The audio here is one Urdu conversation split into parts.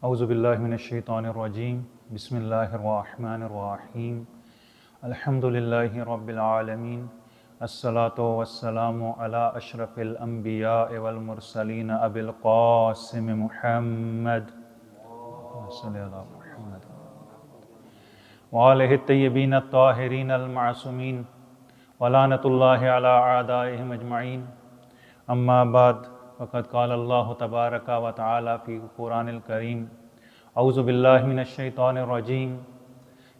اعوذ باللہ من الشیطان الرجیم بسم اللہ الرحمن الرحیم الحمد للہ رب العالمین الصلاۃ والسلام علی اشرف الانبیاء والمرسلین ابی القاسم محمد صلی اللہ محمد وآلہ الطیبین الطاہرین المعصومین ولعنۃ اللہ علی اعدائہم اجمعین اما بعد فقد قال اللہ تبارک و تعالی فی القرآن الکریم اعوذ باللہ من الشیطان الرجیم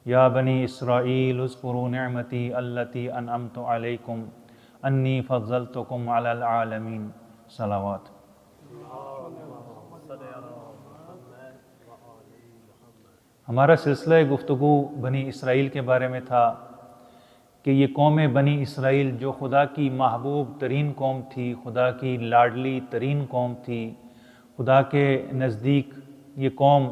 یا بنی اسرائیل اذکروا نعمتی التی انعمت علیکم انی فضلتکم علی العالمین صلوات۔ ہمارا سلسلہ گفتگو بنی اسرائیل کے بارے میں تھا کہ یہ قوم بنی اسرائیل جو خدا کی محبوب ترین قوم تھی، خدا کی لاڈلی ترین قوم تھی، خدا کے نزدیک یہ قوم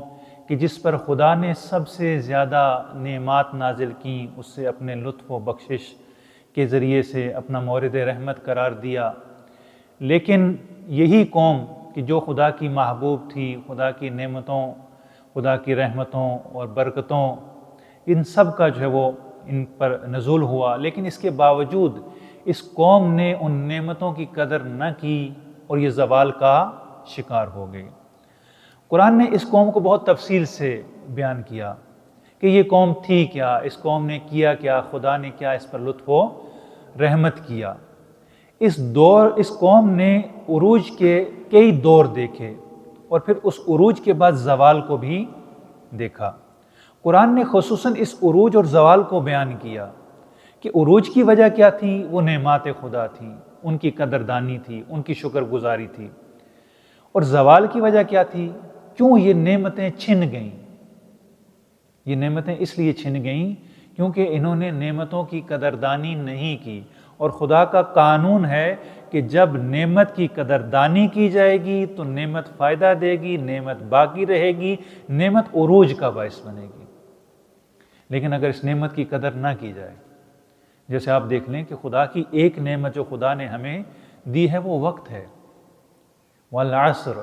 کہ جس پر خدا نے سب سے زیادہ نعمات نازل کیں، اس سے اپنے لطف و بخشش کے ذریعے سے اپنا مورد رحمت قرار دیا، لیکن یہی قوم کہ جو خدا کی محبوب تھی، خدا کی نعمتوں، خدا کی رحمتوں اور برکتوں، ان سب کا جو ہے وہ ان پر نزول ہوا، لیکن اس کے باوجود اس قوم نے ان نعمتوں کی قدر نہ کی اور یہ زوال کا شکار ہو گئی۔ قرآن نے اس قوم کو بہت تفصیل سے بیان کیا کہ یہ قوم تھی کیا، اس قوم نے کیا کیا، خدا نے کیا اس پر لطف و رحمت کیا۔ اس قوم نے عروج کے کئی دور دیکھے اور پھر اس عروج کے بعد زوال کو بھی دیکھا۔ قرآن نے خصوصاً اس عروج اور زوال کو بیان کیا کہ عروج کی وجہ کیا تھی، وہ نعمات خدا تھی، ان کی قدردانی تھی، ان کی شکر گزاری تھی، اور زوال کی وجہ کیا تھی، کیوں یہ نعمتیں چھن گئیں۔ یہ نعمتیں اس لیے چھن گئیں کیونکہ انہوں نے نعمتوں کی قدردانی نہیں کی، اور خدا کا قانون ہے کہ جب نعمت کی قدردانی کی جائے گی تو نعمت فائدہ دے گی، نعمت باقی رہے گی، نعمت عروج کا باعث بنے گی۔ لیکن اگر اس نعمت کی قدر نہ کی جائے، جیسے آپ دیکھ لیں کہ خدا کی ایک نعمت جو خدا نے ہمیں دی ہے وہ وقت ہے۔ والعصر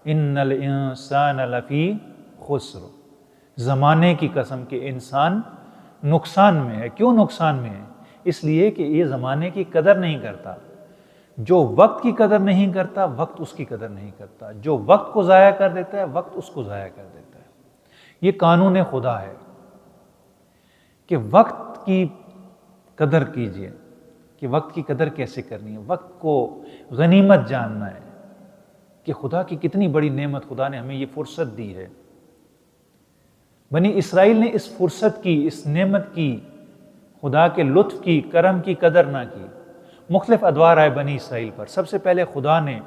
ان الانسان لفی خسر، زمانے کی قسم کہ انسان نقصان میں ہے۔ کیوں نقصان میں ہے؟ اس لیے کہ یہ زمانے کی قدر نہیں کرتا۔ جو وقت کی قدر نہیں کرتا، وقت اس کی قدر نہیں کرتا۔ جو وقت کو ضائع کر دیتا ہے، وقت اس کو ضائع کر دیتا ہے۔ یہ قانون خدا ہے کہ وقت کی قدر کیجئے، کہ وقت کی قدر کیسے کرنی ہے، وقت کو غنیمت جاننا ہے کہ خدا کی کتنی بڑی نعمت، خدا نے ہمیں یہ فرصت دی ہے۔ بنی اسرائیل نے اس فرصت کی، اس نعمت کی، خدا کے لطف کی، کرم کی قدر نہ کی۔ مختلف ادوار آئے بنی اسرائیل پر۔ سب سے پہلے خدا نے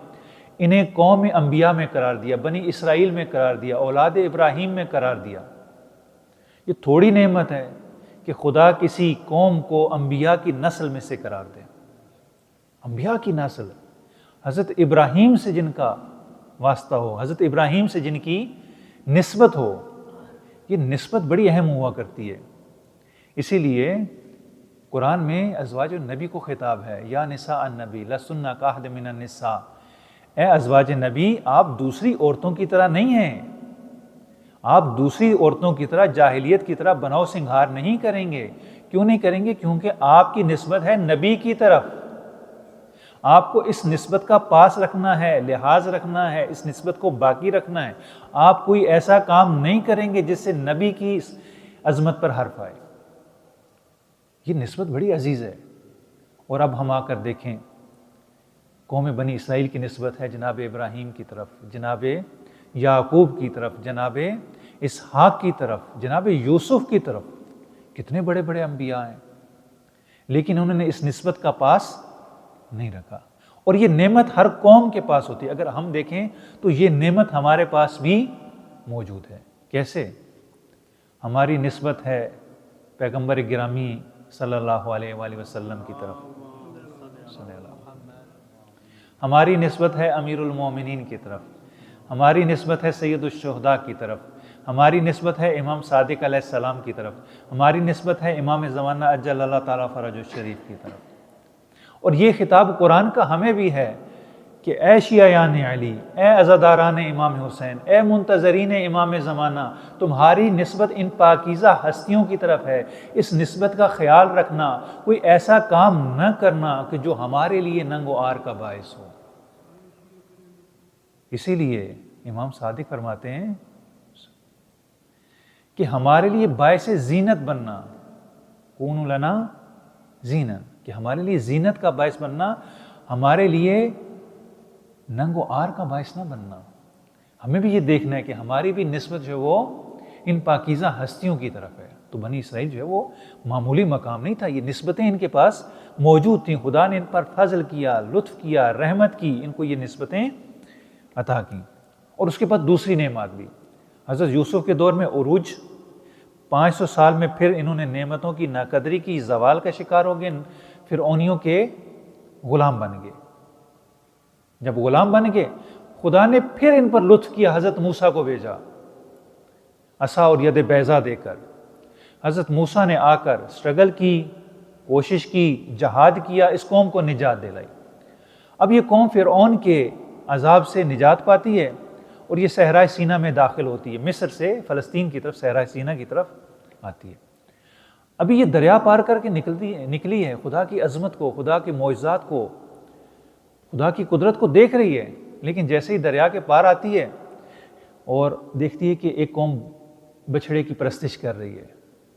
انہیں قوم انبیاء میں قرار دیا، بنی اسرائیل میں قرار دیا، اولاد ابراہیم میں قرار دیا۔ یہ تھوڑی نعمت ہے کہ خدا کسی قوم کو انبیاء کی نسل میں سے قرار دے۔ انبیاء کی نسل، حضرت ابراہیم سے جن کا واسطہ ہو، حضرت ابراہیم سے جن کی نسبت ہو، یہ نسبت بڑی اہم ہوا کرتی ہے۔ اسی لیے قرآن میں ازواج النبی کو خطاب ہے، یا نساء النبی لستن کاحد من النساء، اے ازواج نبی آپ دوسری عورتوں کی طرح نہیں ہیں، آپ دوسری عورتوں کی طرح، جاہلیت کی طرح بناؤ سنگھار نہیں کریں گے۔ کیوں نہیں کریں گے؟ کیونکہ آپ کی نسبت ہے نبی کی طرف۔ آپ کو اس نسبت کا پاس رکھنا ہے، لحاظ رکھنا ہے، اس نسبت کو باقی رکھنا ہے۔ آپ کوئی ایسا کام نہیں کریں گے جس سے نبی کی عظمت پر حرف آئے۔ یہ نسبت بڑی عزیز ہے۔ اور اب ہم آ کر دیکھیں، قوم بنی اسرائیل کی نسبت ہے جناب ابراہیم کی طرف، جناب یعقوب کی طرف، جناب اسحاق کی طرف، جناب یوسف کی طرف۔ کتنے بڑے بڑے انبیاء ہیں، لیکن انہوں نے اس نسبت کا پاس نہیں رکھا۔ اور یہ نعمت ہر قوم کے پاس ہوتی ہے۔ اگر ہم دیکھیں تو یہ نعمت ہمارے پاس بھی موجود ہے۔ کیسے؟ ہماری نسبت ہے پیغمبر گرامی صلی اللہ علیہ وآلہ وسلم کی طرف، ہماری نسبت ہے امیر المومنین کی طرف، ہماری نسبت ہے سید الشہداء کی طرف، ہماری نسبت ہے امام صادق علیہ السلام کی طرف، ہماری نسبت ہے امام زمانہ اجل اللہ تعالیٰ فرج الشریف کی طرف۔ اور یہ خطاب قرآن کا ہمیں بھی ہے کہ اے شیعیان علی، اے عزاداران امام حسین، اے منتظرین امام زمانہ، تمہاری نسبت ان پاکیزہ ہستیوں کی طرف ہے، اس نسبت کا خیال رکھنا، کوئی ایسا کام نہ کرنا کہ جو ہمارے لیے ننگ و عار کا باعث ہو۔ اسی لیے امام صادق فرماتے ہیں کہ ہمارے لیے باعث زینت بننا، کونوا لنا زینت، کہ ہمارے لیے زینت کا باعث بننا، ہمارے لیے ننگ و عار کا باعث نہ بننا۔ ہمیں بھی یہ دیکھنا ہے کہ ہماری بھی نسبت جو ہے وہ ان پاکیزہ ہستیوں کی طرف ہے۔ تو بنی اسرائیل جو ہے وہ معمولی مقام نہیں تھا، یہ نسبتیں ان کے پاس موجود تھیں، خدا نے ان پر فضل کیا، لطف کیا، رحمت کی، ان کو یہ نسبتیں عطا کی۔ اور اس کے بعد دوسری نعمت بھی، حضرت یوسف کے دور میں عروج، 500 سال میں پھر انہوں نے نعمتوں کی ناقدری کی، زوال کا شکار ہو گئے، فرعونیوں کے غلام بن گئے۔ جب غلام بن گئے، خدا نے پھر ان پر لطف کیا، حضرت موسیٰ کو بھیجا عصا اور ید بیضا دے کر۔ حضرت موسیٰ نے آ کر سٹرگل کی، کوشش کی، جہاد کیا، اس قوم کو نجات دلائی۔ اب یہ قوم فرعون کے عذاب سے نجات پاتی ہے اور یہ صحرائے سینا میں داخل ہوتی ہے، مصر سے فلسطین کی طرف، صحرائے سینا کی طرف آتی ہے۔ ابھی یہ دریا پار کر کے نکلی ہے، خدا کی عظمت کو، خدا کے معجزات کو، خدا کی قدرت کو دیکھ رہی ہے، لیکن جیسے ہی دریا کے پار آتی ہے اور دیکھتی ہے کہ ایک قوم بچھڑے کی پرستش کر رہی ہے،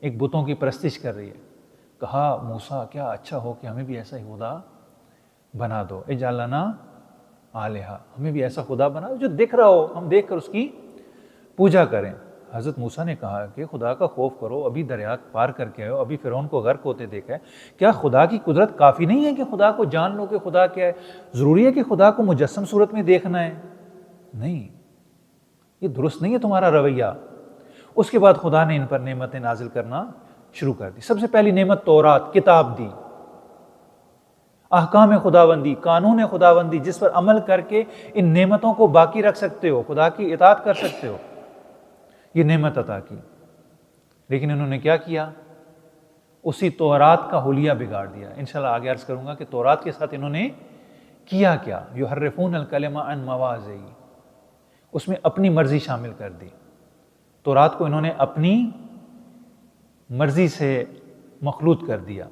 ایک بتوں کی پرستش کر رہی ہے، کہا موسیٰ کیا اچھا ہو کہ ہمیں بھی ایسا ہی خدا بنا دو، اجعل لنا آلہہ، ہمیں بھی ایسا خدا بنا دو جو دکھ رہا ہو، ہم دیکھ کر اس کی پوجا کریں۔ حضرت موسیٰ نے کہا کہ خدا کا خوف کرو، ابھی دریا پار کر کے آئے، ابھی فرعون کو غرق ہوتے دیکھا ہے، کیا خدا کی قدرت کافی نہیں ہے کہ خدا کو جان لو کہ خدا کیا ہے؟ ضروری ہے کہ خدا کو مجسم صورت میں دیکھنا ہے؟ نہیں، یہ درست نہیں ہے تمہارا رویہ۔ اس کے بعد خدا نے ان پر نعمتیں نازل کرنا شروع کر دی۔ سب سے پہلی نعمت تورات، کتاب دی، احکام خداوندی، قانون خداوندی، جس پر عمل کر کے ان نعمتوں کو باقی رکھ سکتے ہو، خدا کی اطاعت کر سکتے ہو، یہ نعمت عطا کی۔ لیکن انہوں نے کیا کیا؟ اسی تورات کا حلیہ بگاڑ دیا۔ انشاءاللہ آگے عرض کروں گا کہ تورات کے ساتھ انہوں نے کیا کیا، یحرفون الکلم عن مواضعہ، اس میں اپنی مرضی شامل کر دی۔ تورات کو انہوں نے اپنی مرضی سے مخلوط کر دیا۔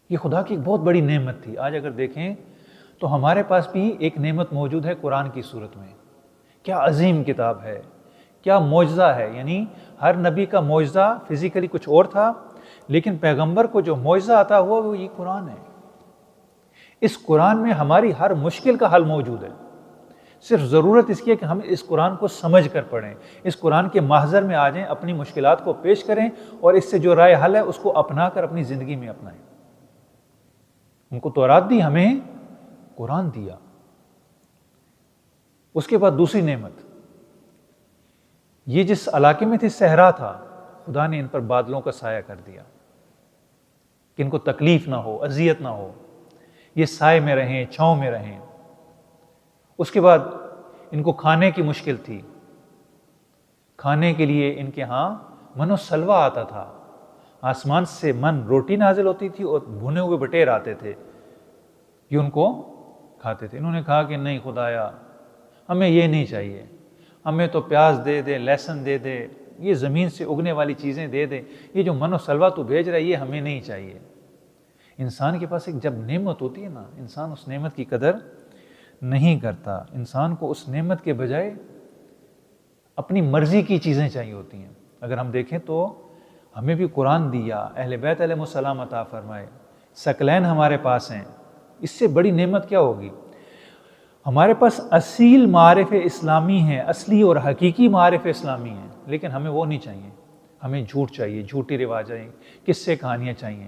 یہ خدا کی ایک بہت بڑی نعمت تھی۔ آج اگر دیکھیں تو ہمارے پاس بھی ایک نعمت موجود ہے قرآن کی صورت میں۔ کیا عظیم کتاب ہے، کیا معجزہ ہے، یعنی ہر نبی کا معجزہ فزیکلی کچھ اور تھا، لیکن پیغمبر کو جو معجزہ عطا ہوا وہ یہ قرآن ہے۔ اس قرآن میں ہماری ہر مشکل کا حل موجود ہے، صرف ضرورت اس کی ہے کہ ہم اس قرآن کو سمجھ کر پڑھیں، اس قرآن کے محضر میں آ جائیں، اپنی مشکلات کو پیش کریں اور اس سے جو رائے حل ہے اس کو اپنا کر اپنی زندگی میں اپنائیں۔ ان کو تورات دی، ہمیں قرآن دیا۔ اس کے بعد دوسری نعمت، یہ جس علاقے میں تھی صحرا تھا، خدا نے ان پر بادلوں کا سایہ کر دیا کہ ان کو تکلیف نہ ہو، اذیت نہ ہو، یہ سائے میں رہیں، چھاؤں میں رہیں۔ اس کے بعد ان کو کھانے کی مشکل تھی، کھانے کے لیے ان کے ہاں من و سلوہ آتا تھا، آسمان سے من روٹی نازل ہوتی تھی اور بھنے ہوئے بٹیر آتے تھے، یہ ان کو کھاتے تھے۔ انہوں نے کہا کہ نہیں خدایا، ہمیں یہ نہیں چاہیے، ہمیں تو پیاز دے دے، لہسن دے دے، یہ زمین سے اگنے والی چیزیں دے دے، یہ جو من و سلوہ تو بھیج رہا ہے یہ ہمیں نہیں چاہیے۔ انسان کے پاس ایک جب نعمت ہوتی ہے نا، انسان اس نعمت کی قدر نہیں کرتا، انسان کو اس نعمت کے بجائے اپنی مرضی کی چیزیں چاہیے ہوتی ہیں۔ اگر ہم دیکھیں تو ہمیں بھی قرآن دیا، اہل بیت علیہ السلام عطا فرمائے، ثقلین ہمارے پاس ہیں، اس سے بڑی نعمت کیا ہوگی؟ ہمارے پاس اصیل معارف اسلامی ہیں، اصلی اور حقیقی معارف اسلامی ہیں، لیکن ہمیں وہ نہیں چاہیے، ہمیں جھوٹ چاہیے، جھوٹی روایت چاہیے، قصے کہانیاں چاہیے۔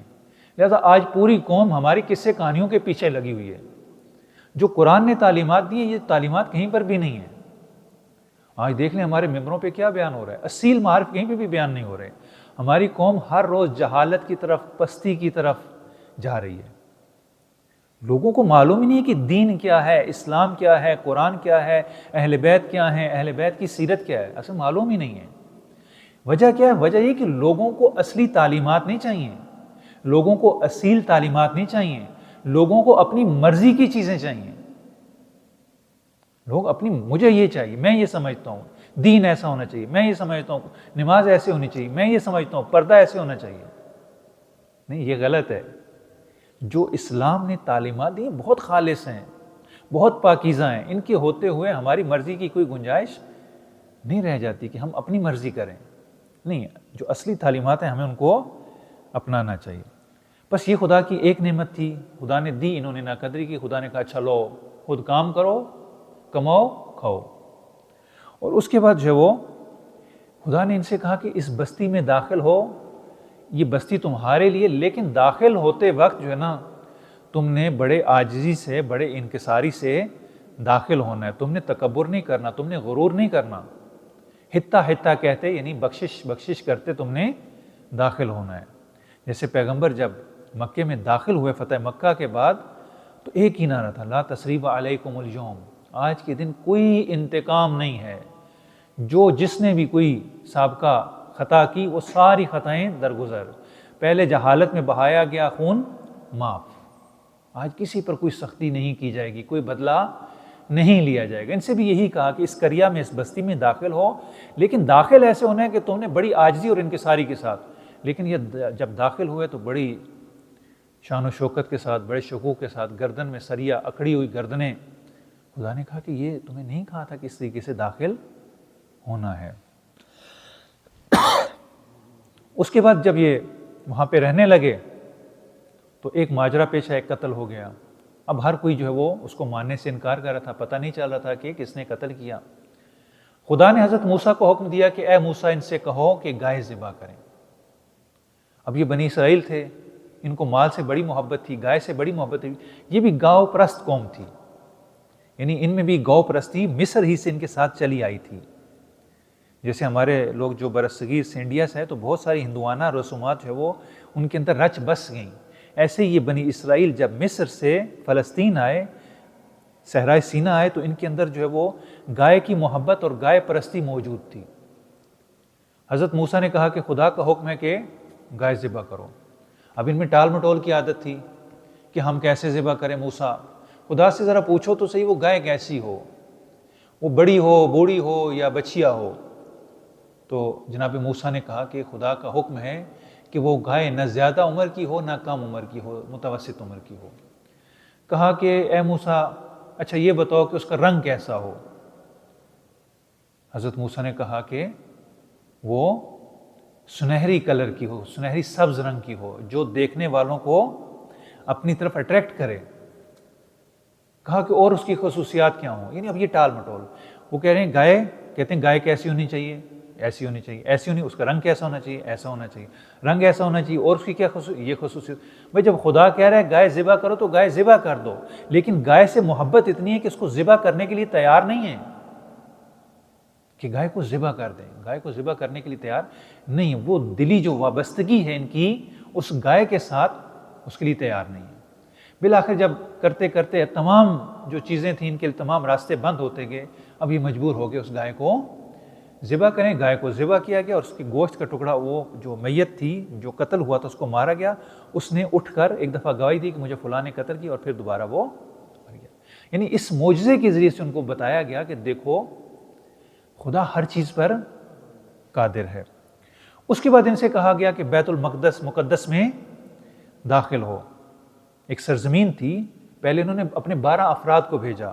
لہذا آج پوری قوم ہماری قصے کہانیوں کے پیچھے لگی ہوئی ہے۔ جو قرآن نے تعلیمات دی ہیں، یہ تعلیمات کہیں پر بھی نہیں ہیں۔ آج دیکھ لیں ہمارے ممبروں پہ کیا بیان ہو رہا ہے، اصیل معارف کہیں پہ بھی بیان نہیں ہو رہے۔ ہماری قوم ہر روز جہالت کی طرف، پستی کی طرف جا رہی ہے۔ لوگوں کو معلوم ہی نہیں ہے کہ دین کیا ہے، اسلام کیا ہے، قرآن کیا ہے، اہل بیت کیا ہیں، اہل بیت کی سیرت کیا ہے، اصل معلوم ہی نہیں ہے۔ وجہ کیا ہے؟ وجہ یہ کہ لوگوں کو اصلی تعلیمات نہیں چاہیے، لوگوں کو اصیل تعلیمات نہیں چاہیے، لوگوں کو اپنی مرضی کی چیزیں چاہیے۔ لوگ اپنی مجھے یہ چاہیے، میں یہ سمجھتا ہوں، دین ایسا ہونا چاہیے، میں یہ سمجھتا ہوں، نماز ایسے ہونی چاہیے، میں یہ سمجھتا ہوں، پردہ ایسے ہونا چاہیے. نہیں، یہ غلط ہے. جو اسلام نے تعلیمات دی بہت خالص ہیں، بہت پاکیزہ ہیں. ان کے ہوتے ہوئے ہماری مرضی کی کوئی گنجائش نہیں رہ جاتی کہ ہم اپنی مرضی کریں. نہیں، جو اصلی تعلیمات ہیں ہمیں ان کو اپنانا چاہیے. بس یہ خدا کی ایک نعمت تھی، خدا نے دی، انہوں نے ناقدری کی. خدا نے کہا چلو خود کام کرو، کماؤ، کھاؤ. اور اس کے بعد جو ہے وہ خدا نے ان سے کہا کہ اس بستی میں داخل ہو، یہ بستی تمہارے لیے، لیکن داخل ہوتے وقت جو ہے نا تم نے بڑے عاجزی سے، بڑے انکساری سے داخل ہونا ہے. تم نے تکبر نہیں کرنا، تم نے غرور نہیں کرنا. حتہ حتہ کہتے یعنی بخشش کرتے تم نے داخل ہونا ہے. جیسے پیغمبر جب مکے میں داخل ہوئے فتح مکہ کے بعد تو ایک ہی نعرہ تھا، لا تثریب علیکم اليوم، آج کے دن کوئی انتقام نہیں ہے. جس نے بھی کوئی سابقہ خطا کی وہ ساری خطائیں درگزر. پہلے جہالت میں بہایا گیا خون معاف. آج کسی پر کوئی سختی نہیں کی جائے گی، کوئی بدلہ نہیں لیا جائے گا. ان سے بھی یہی کہا کہ اس قریہ میں، اس بستی میں داخل ہو، لیکن داخل ایسے ہونا ہے کہ تم نے بڑی عاجزی اور انکساری کے ساتھ. لیکن یہ جب داخل ہوئے تو بڑی شان و شوکت کے ساتھ، بڑے شکوہ کے ساتھ، گردن میں سریا، اکڑی ہوئی گردنیں. خدا نے کہا کہ یہ تمہیں نہیں کہا تھا کہ اس طریقے سے داخل ہونا ہے. اس کے بعد جب یہ وہاں پہ رہنے لگے تو ایک ماجرا پیش آیا، ایک قتل ہو گیا. اب ہر کوئی جو ہے وہ اس کو ماننے سے انکار کر رہا تھا، پتہ نہیں چل رہا تھا کہ کس نے قتل کیا. خدا نے حضرت موسیٰ کو حکم دیا کہ اے موسیٰ ان سے کہو کہ گائے ذبح کریں. اب یہ بنی اسرائیل تھے، ان کو مال سے بڑی محبت تھی، گائے سے بڑی محبت تھی. یہ بھی گاؤ پرست قوم تھی، یعنی ان میں بھی گاؤ پرستی مصر ہی سے ان کے ساتھ چلی آئی تھی. جیسے ہمارے لوگ جو برصغیر سے انڈیا سے ہیں تو بہت ساری ہندوانہ رسومات جو ہے وہ ان کے اندر رچ بس گئیں. ایسے یہ بنی اسرائیل جب مصر سے فلسطین آئے، صحرائے سینا آئے، تو ان کے اندر جو ہے وہ گائے کی محبت اور گائے پرستی موجود تھی. حضرت موسیٰ نے کہا کہ خدا کا حکم ہے کہ گائے ذبح کرو. اب ان میں ٹال مٹول کی عادت تھی کہ ہم کیسے ذبح کریں. موسیٰ خدا سے ذرا پوچھو تو صحیح، وہ گائے کیسی ہو، وہ بڑی ہو، بوڑھی ہو یا بچیا ہو. تو جناب موسیٰ نے کہا کہ خدا کا حکم ہے کہ وہ گائے نہ زیادہ عمر کی ہو نہ کم عمر کی ہو، متوسط عمر کی ہو. کہا کہ اے موسیٰ اچھا یہ بتاؤ کہ اس کا رنگ کیسا ہو. حضرت موسیٰ نے کہا کہ وہ سنہری کلر کی ہو، سنہری سبز رنگ کی ہو، جو دیکھنے والوں کو اپنی طرف اٹریکٹ کرے. کہا کہ اور اس کی خصوصیات کیا ہوں. یعنی اب یہ ٹال مٹول. وہ کہہ رہے ہیں گائے، کہتے ہیں گائے کیسی ہونی چاہیے، ایسی ہونی چاہیے، ایسی ہونی، اس کا رنگ کیسا ہونا چاہیے، ایسا ہونا چاہیے، رنگ ایسا ہونا چاہیے، اور اس کی کیا یہ خصوصیت. بھائی جب خدا کہہ رہا ہے گائے ذبح کرو تو گائے ذبح کر دو، لیکن گائے سے محبت اتنی ہے کہ اس کو ذبح کرنے کے لیے تیار نہیں ہے کہ گائے کو ذبح کر دیں. گائے کو ذبح کرنے کے لیے تیار نہیں. وہ دلی جو وابستگی ہے ان کی اس گائے کے ساتھ، اس کے لیے تیار نہیں ہے. بالآخر جب کرتے کرتے تمام جو چیزیں تھیں ان کے تمام راستے بند ہوتے گئے، اب یہ مجبور ہو گئے اس گائے کو ذبح کریں. گائے کو ذبح کیا گیا اور اس کی گوشت کا ٹکڑا، وہ جو میت تھی جو قتل ہوا تھا اس کو مارا گیا. اس نے اٹھ کر ایک دفعہ گواہی دی کہ مجھے فلاں نے قتل کیا، اور پھر دوبارہ وہ مر گیا. یعنی اس معجزے کے ذریعے سے ان کو بتایا گیا کہ دیکھو خدا ہر چیز پر قادر ہے. اس کے بعد ان سے کہا گیا کہ بیت المقدس مقدس میں داخل ہو. ایک سرزمین تھی، پہلے انہوں نے اپنے 12 افراد کو بھیجا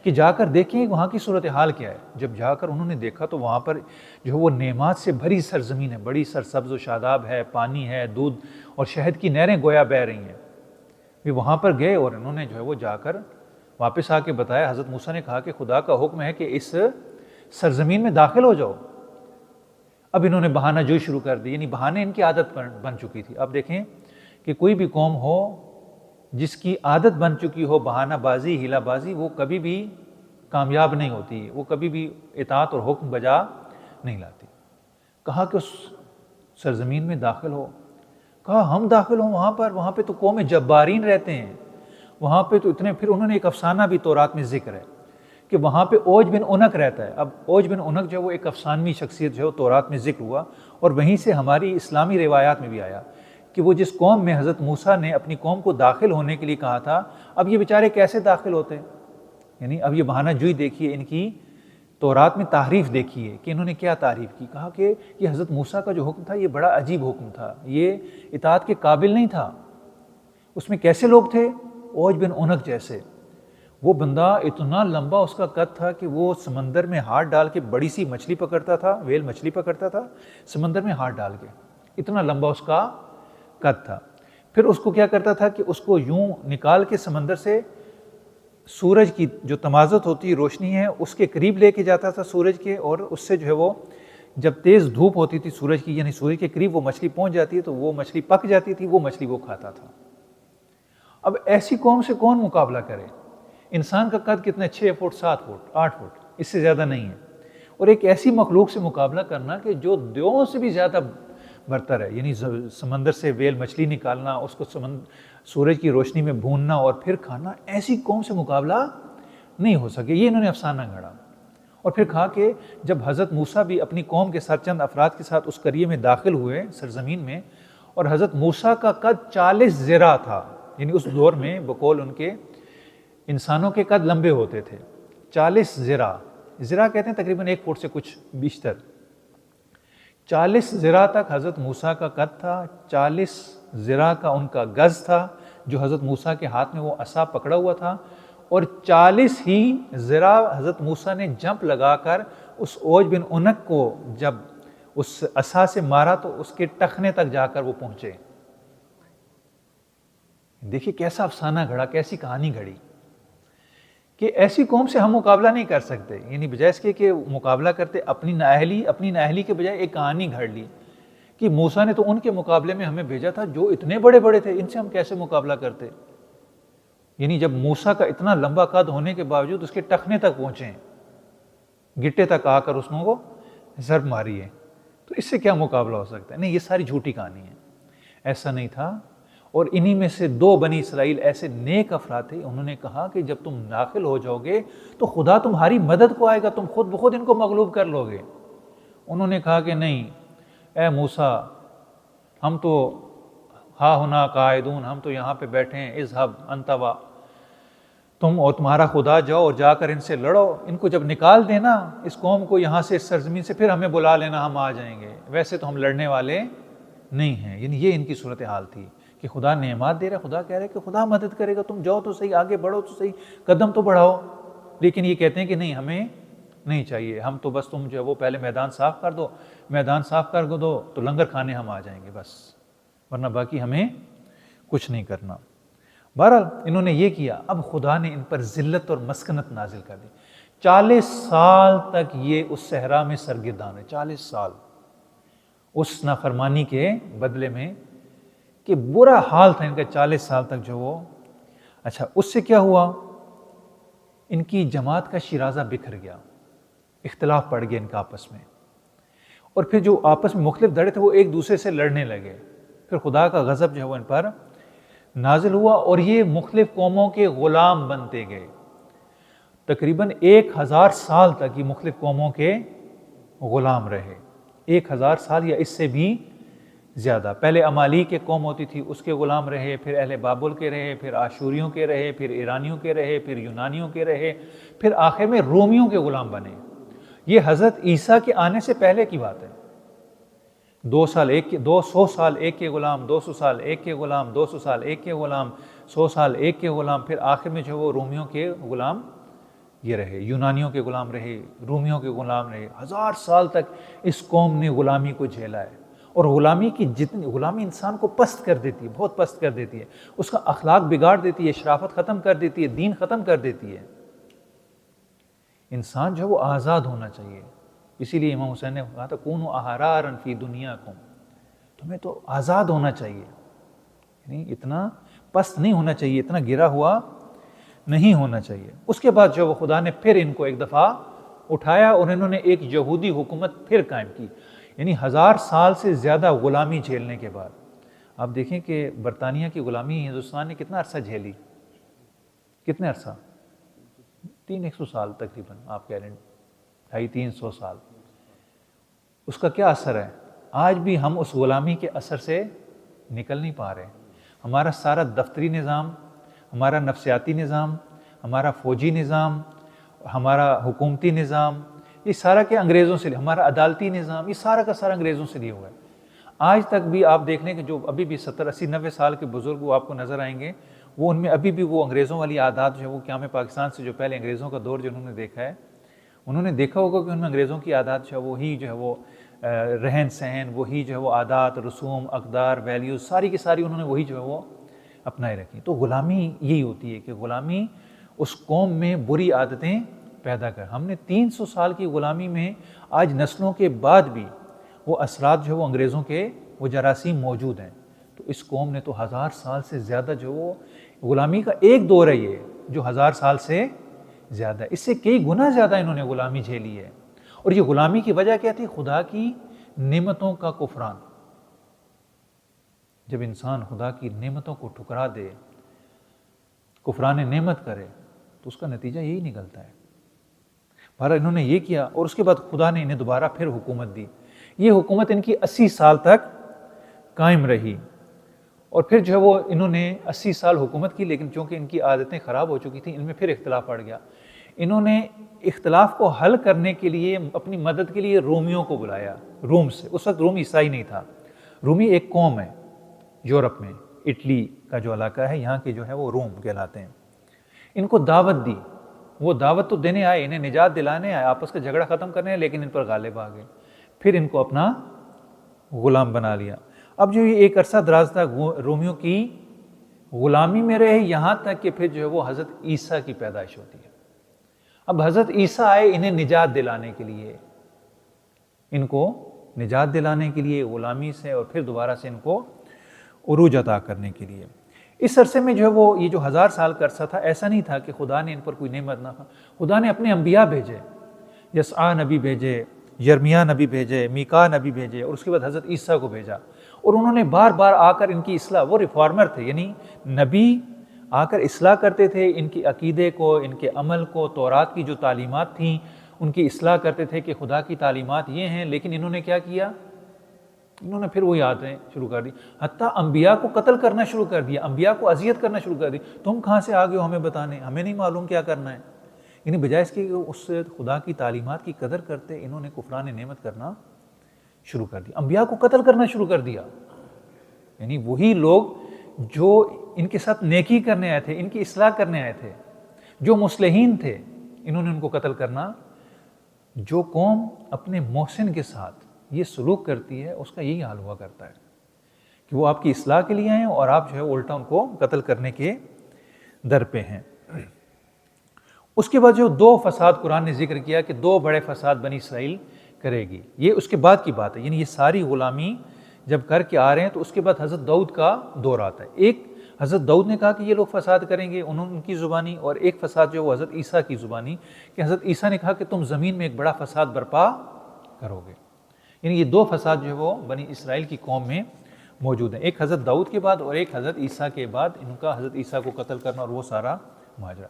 کہ جا کر دیکھیں وہاں کی صورتحال کیا ہے. جب جا کر انہوں نے دیکھا تو وہاں پر جو وہ نعمات سے بھری سرزمین ہے، بڑی سرسبز و شاداب ہے، پانی ہے، دودھ اور شہد کی نہریں گویا بہہ رہی ہیں. وہ وہاں پر گئے اور انہوں نے جو ہے وہ جا کر واپس آ کے بتایا. حضرت موسیٰ نے کہا کہ خدا کا حکم ہے کہ اس سرزمین میں داخل ہو جاؤ. اب انہوں نے بہانہ جوئی شروع کر دی، یعنی بہانے ان کی عادت بن چکی تھی. اب دیکھیں کہ کوئی بھی قوم ہو جس کی عادت بن چکی ہو بہانہ بازی، ہیلا بازی، وہ کبھی بھی کامیاب نہیں ہوتی، وہ کبھی بھی اطاعت اور حکم بجا نہیں لاتی. کہا کہ اس سرزمین میں داخل ہو. کہا ہم داخل ہوں وہاں پہ تو قوم جبارین رہتے ہیں، وہاں پہ تو اتنے. پھر انہوں نے ایک افسانہ بھی تورات میں ذکر ہے کہ وہاں پہ اوج بن عنق رہتا ہے. اب اوج بن عنق جو ہے وہ ایک افسانوی شخصیت جو ہے تورات میں ذکر ہوا، اور وہیں سے ہماری اسلامی روایات میں بھی آیا کہ وہ جس قوم میں حضرت موسیٰ نے اپنی قوم کو داخل ہونے کے لیے کہا تھا، اب یہ بیچارے کیسے داخل ہوتے. یعنی اب یہ بہانہ جوئی دیکھیے، ان کی تورات میں تعریف دیکھیے کہ انہوں نے کیا تعریف کی. کہا کہ یہ حضرت موسیٰ کا جو حکم تھا یہ بڑا عجیب حکم تھا، یہ اطاعت کے قابل نہیں تھا. اس میں کیسے لوگ تھے؟ اوج بن اونک جیسے. وہ بندہ اتنا لمبا اس کا قد تھا کہ وہ سمندر میں ہاتھ ڈال کے بڑی سی مچھلی پکڑتا تھا، ویل مچھلی پکڑتا تھا سمندر میں ہاتھ ڈال کے، اتنا لمبا اس کا قد تھا. پھر اس کو کیا کرتا تھا کہ اس کو یوں نکال کے سمندر سے سورج کی جو تمازت ہوتی ہے، روشنی ہے، اس کے قریب لے کے جاتا تھا سورج کے، اور اس سے جو ہے وہ جب تیز دھوپ ہوتی تھی سورج کی، یعنی سورج کے قریب وہ مچھلی پہنچ جاتی ہے تو وہ مچھلی پک جاتی تھی، وہ مچھلی وہ کھاتا تھا. اب ایسی قوم سے کون مقابلہ کرے؟ انسان کا قد کتنا؟ 6 فٹ 7 فٹ 8 فٹ، اس سے زیادہ نہیں ہے. اور ایک ایسی مخلوق سے مقابلہ کرنا کہ جو دیووں سے بھی زیادہ برتر ہے، یعنی سمندر سے ویل مچھلی نکالنا، اس کو سورج کی روشنی میں بھوننا اور پھر کھانا، ایسی قوم سے مقابلہ نہیں ہو سکے. یہ انہوں نے افسانہ گھڑا. اور پھر کہا کہ جب حضرت موسیٰ بھی اپنی قوم کے ساتھ چند افراد کے ساتھ اس قریے میں داخل ہوئے سرزمین میں، اور حضرت موسیٰ کا قد 40 ذراع تھا، یعنی اس دور میں بقول ان کے انسانوں کے قد لمبے ہوتے تھے. 40 ذراع، ذراع کہتے ہیں تقریباً 1 فٹ سے کچھ بیشتر. 40 ذراع تک حضرت موسیٰ کا قد تھا، 40 ذراع کا ان کا گز تھا جو حضرت موسیٰ کے ہاتھ میں وہ عصا پکڑا ہوا تھا، اور 40 ہی ذراع حضرت موسیٰ نے جمپ لگا کر اس اوج بن اونک کو جب اس عصا سے مارا تو اس کے ٹخنے تک جا کر وہ پہنچے. دیکھیے کیسا افسانہ گھڑا، کیسی کہانی گھڑی کہ ایسی قوم سے ہم مقابلہ نہیں کر سکتے. یعنی بجائے اس کے کہ مقابلہ کرتے اپنی نااہلی کے بجائے ایک کہانی گھڑ لی کہ موسیٰ نے تو ان کے مقابلے میں ہمیں بھیجا تھا جو اتنے بڑے بڑے تھے، ان سے ہم کیسے مقابلہ کرتے. یعنی جب موسیٰ کا اتنا لمبا قد ہونے کے باوجود اس کے ٹخنے تک پہنچے، گٹے تک آ کر اس کو ضرب ماری ہے، تو اس سے کیا مقابلہ ہو سکتا ہے؟ نہیں، یہ ساری جھوٹی کہانی ہے، ایسا نہیں تھا. اور انہی میں سے 2 بنی اسرائیل ایسے نیک افراد تھے، انہوں نے کہا کہ جب تم داخل ہو جاؤ گے تو خدا تمہاری مدد کو آئے گا، تم خود بخود ان کو مغلوب کر لو گے. انہوں نے کہا کہ نہیں اے موسیٰ، ہم تو ہا ہنا قاعدون، ہم تو یہاں پہ بیٹھے ہیں، اذهب انت و تم اور تمہارا خدا جاؤ اور جا کر ان سے لڑو، ان کو جب نکال دینا اس قوم کو یہاں سے، اس سرزمین سے، پھر ہمیں بلا لینا، ہم آ جائیں گے، ویسے تو ہم لڑنے والے نہیں ہیں. یعنی یہ ان کی صورتحال تھی کہ خدا نعمات دے رہا، خدا کہہ رہے کہ خدا مدد کرے گا، تم جاؤ تو صحیح، آگے بڑھو تو صحیح، قدم تو بڑھاؤ. لیکن یہ کہتے ہیں کہ نہیں، ہمیں نہیں چاہیے، ہم تو بس تم جو ہے وہ پہلے میدان صاف کر دو، میدان صاف کر دو تو لنگر کھانے ہم آ جائیں گے بس، ورنہ باقی ہمیں کچھ نہیں کرنا. بہرحال انہوں نے یہ کیا. اب خدا نے ان پر ذلت اور مسکنت نازل کر دی. 40 سال تک یہ اس صحرا میں سرگردان ہے، 40 سال اس نافرمانی کے بدلے میں، کہ برا حال تھا ان کا 40 سال تک جو وہ. اچھا، اس سے کیا ہوا؟ ان کی جماعت کا شیرازہ بکھر گیا، اختلاف پڑ گیا ان کا آپس میں، اور پھر جو آپس میں مختلف دھڑے تھے وہ ایک دوسرے سے لڑنے لگے. پھر خدا کا غضب جو ہے وہ ان پر نازل ہوا اور یہ مختلف قوموں کے غلام بنتے گئے. تقریباً 1000 سال تک یہ مختلف قوموں کے غلام رہے، 1000 سال یا اس سے بھی زیادہ. پہلے عمالیق کے قوم ہوتی تھی، اس کے غلام رہے، پھر اہل بابل کے رہے، پھر آشوریوں کے رہے، پھر ایرانیوں کے رہے، پھر یونانیوں کے رہے، پھر آخر میں رومیوں کے غلام بنے. یہ حضرت عیسیٰ کے آنے سے پہلے کی بات ہے. 200 سال ایک کے غلام، 200 سال ایک کے غلام، 200 سال ایک کے غلام، 100 سال ایک کے غلام، پھر آخر میں جو وہ رومیوں کے غلام یہ رہے، یونانیوں کے غلام رہے، رومیوں کے غلام رہے. 1000 سال تک اس قوم نے غلامی کو جھیلا ہے. اور غلامی انسان کو پست کر دیتی ہے، بہت پست کر دیتی ہے، اس کا اخلاق بگاڑ دیتی ہے، شرافت ختم کر دیتی ہے، دین ختم کر دیتی ہے. انسان جو ہے وہ آزاد ہونا چاہیے. اسی لیے امام حسین نے کہا تھا کونوا احرارا فی دنیاکم، تمہیں تو آزاد ہونا چاہیے، یعنی اتنا پست نہیں ہونا چاہیے، اتنا گرا ہوا نہیں ہونا چاہیے. اس کے بعد جو وہ خدا نے پھر ان کو ایک دفعہ اٹھایا اور انہوں نے ایک یہودی حکومت پھر قائم کی. یعنی 1000 سال سے زیادہ غلامی جھیلنے کے بعد آپ دیکھیں کہ برطانیہ کی غلامی ہندوستان نے کتنا عرصہ جھیلی، کتنے عرصہ، 300 سال تقریباً، آپ کہہ رہے ہیں 250-300 سال. اس کا کیا اثر ہے؟ آج بھی ہم اس غلامی کے اثر سے نکل نہیں پا رہے. ہمارا سارا دفتری نظام، ہمارا نفسیاتی نظام، ہمارا فوجی نظام، ہمارا حکومتی نظام، یہ سارا کہ انگریزوں سے، ہمارا عدالتی نظام، یہ سارا کا سارا انگریزوں سے لیا ہوا ہے۔ آج تک بھی آپ دیکھ لیں کہ جو ابھی بھی 70 80 90 سال کے بزرگ وہ آپ کو نظر آئیں گے، وہ ان میں ابھی بھی وہ انگریزوں والی عادات جو ہے وہ قیام پاکستان سے جو پہلے انگریزوں کا دور جو انہوں نے دیکھا ہے، انہوں نے دیکھا ہوگا کہ ان میں انگریزوں کی عادات جو ہے وہی جو ہے وہ رہن سہن، وہی جو ہے وہ عادات، رسوم، اقدار، ویلیوز ساری کی ساری انہوں نے وہی جو ہے وہ اپنائے رکھی۔ تو غلامی یہی ہوتی ہے کہ غلامی اس قوم میں بری عادتیں پیدا کر۔ ہم نے 300 سال کی غلامی میں آج نسلوں کے بعد بھی وہ اثرات جو ہے وہ انگریزوں کے وہ جراثیم موجود ہیں۔ تو اس قوم نے تو 1000 سال سے زیادہ جو وہ غلامی کا ایک دور ہے یہ جو 1000 سال سے زیادہ ہے، اس سے کئی گنا زیادہ انہوں نے غلامی جھیلی ہے۔ اور یہ غلامی کی وجہ کیا تھی؟ خدا کی نعمتوں کا کفران۔ جب انسان خدا کی نعمتوں کو ٹھکرا دے، کفران نعمت کرے، تو اس کا نتیجہ یہی نکلتا ہے۔ بہرحال انہوں نے یہ کیا، اور اس کے بعد خدا نے انہیں دوبارہ پھر حکومت دی۔ یہ حکومت ان کی 80 سال تک قائم رہی، اور پھر جو ہے وہ انہوں نے 80 سال حکومت کی، لیکن چونکہ ان کی عادتیں خراب ہو چکی تھیں، ان میں پھر اختلاف پڑ گیا۔ انہوں نے اختلاف کو حل کرنے کے لیے اپنی مدد کے لیے رومیوں کو بلایا، روم سے۔ اس وقت روم عیسائی نہیں تھا، رومی ایک قوم ہے یورپ میں، اٹلی کا جو علاقہ ہے یہاں کے جو ہے وہ روم کہلاتے ہیں۔ ان کو دعوت دی، وہ دعوت تو دینے آئے، انہیں نجات دلانے آئے، آپس کا جھگڑا ختم کرنے، لیکن ان پر غالب آ گئے، پھر ان کو اپنا غلام بنا لیا۔ اب جو یہ ایک عرصہ دراز تک رومیوں کی غلامی میں رہے، یہاں تک کہ پھر جو ہے وہ حضرت عیسیٰ کی پیدائش ہوتی ہے۔ اب حضرت عیسیٰ آئے انہیں نجات دلانے کے لیے، ان کو نجات دلانے کے لیے غلامی سے، اور پھر دوبارہ سے ان کو عروج عطا کرنے کے لیے۔ اس عرصے میں جو ہے وہ یہ جو 1000 سال کا عرصہ تھا، ایسا نہیں تھا کہ خدا نے ان پر کوئی نعمت نہ تھا۔ خدا نے اپنے انبیاء بھیجے، یسعیاہ نبی بھیجے، یرمیاہ نبی بھیجے، میکا نبی بھیجے، اور اس کے بعد حضرت عیسیٰ کو بھیجا، اور انہوں نے بار بار آ کر ان کی اصلاح، وہ ریفارمر تھے، یعنی نبی آ کر اصلاح کرتے تھے ان کی عقیدے کو، ان کے عمل کو، تورات کی جو تعلیمات تھیں ان کی اصلاح کرتے تھے کہ خدا کی تعلیمات یہ ہیں، لیکن انہوں نے کیا کیا؟ انہوں نے پھر وہی عادتیں شروع کر دی، حتیٰ انبیاء کو قتل کرنا شروع کر دیا، انبیاء کو اذیت کرنا شروع کر دی۔ تم کہاں سے آ گئے ہو ہمیں بتانے؟ ہمیں نہیں معلوم کیا کرنا ہے؟ یعنی بجائے اس کے کہ اس خدا کی تعلیمات کی قدر کرتے، انہوں نے کفران نعمت کرنا شروع کر دیا، انبیاء کو قتل کرنا شروع کر دیا۔ یعنی وہی لوگ جو ان کے ساتھ نیکی کرنے آئے تھے، ان کی اصلاح کرنے آئے تھے، جو مصلحین تھے، انہوں نے ان کو قتل کرنا۔ جو قوم اپنے محسن کے ساتھ یہ سلوک کرتی ہے، اس کا یہی حال ہوا کرتا ہے کہ وہ آپ کی اصلاح کے لیے ہیں، اور آپ جو ہے الٹا ان کو قتل کرنے کے در پہ ہیں۔ اس کے بعد جو 2 فساد قرآن نے ذکر کیا کہ 2 بڑے فساد بنی اسرائیل کرے گی، یہ اس کے بعد کی بات ہے۔ یعنی یہ ساری غلامی جب کر کے آ رہے ہیں تو اس کے بعد حضرت داؤد کا دور آتا ہے۔ ایک حضرت داؤد نے کہا کہ یہ لوگ فساد کریں گے، ان کی زبانی، اور ایک فساد جو وہ حضرت عیسیٰ کی زبانی، کہ حضرت عیسیٰ نے کہا کہ تم زمین میں ایک بڑا فساد برپا کرو گے۔ یعنی یہ 2 فساد جو ہے وہ بنی اسرائیل کی قوم میں موجود ہیں، ایک حضرت داؤد کے بعد اور ایک حضرت عیسیٰ کے بعد، ان کا حضرت عیسیٰ کو قتل کرنا اور وہ سارا ماجرا۔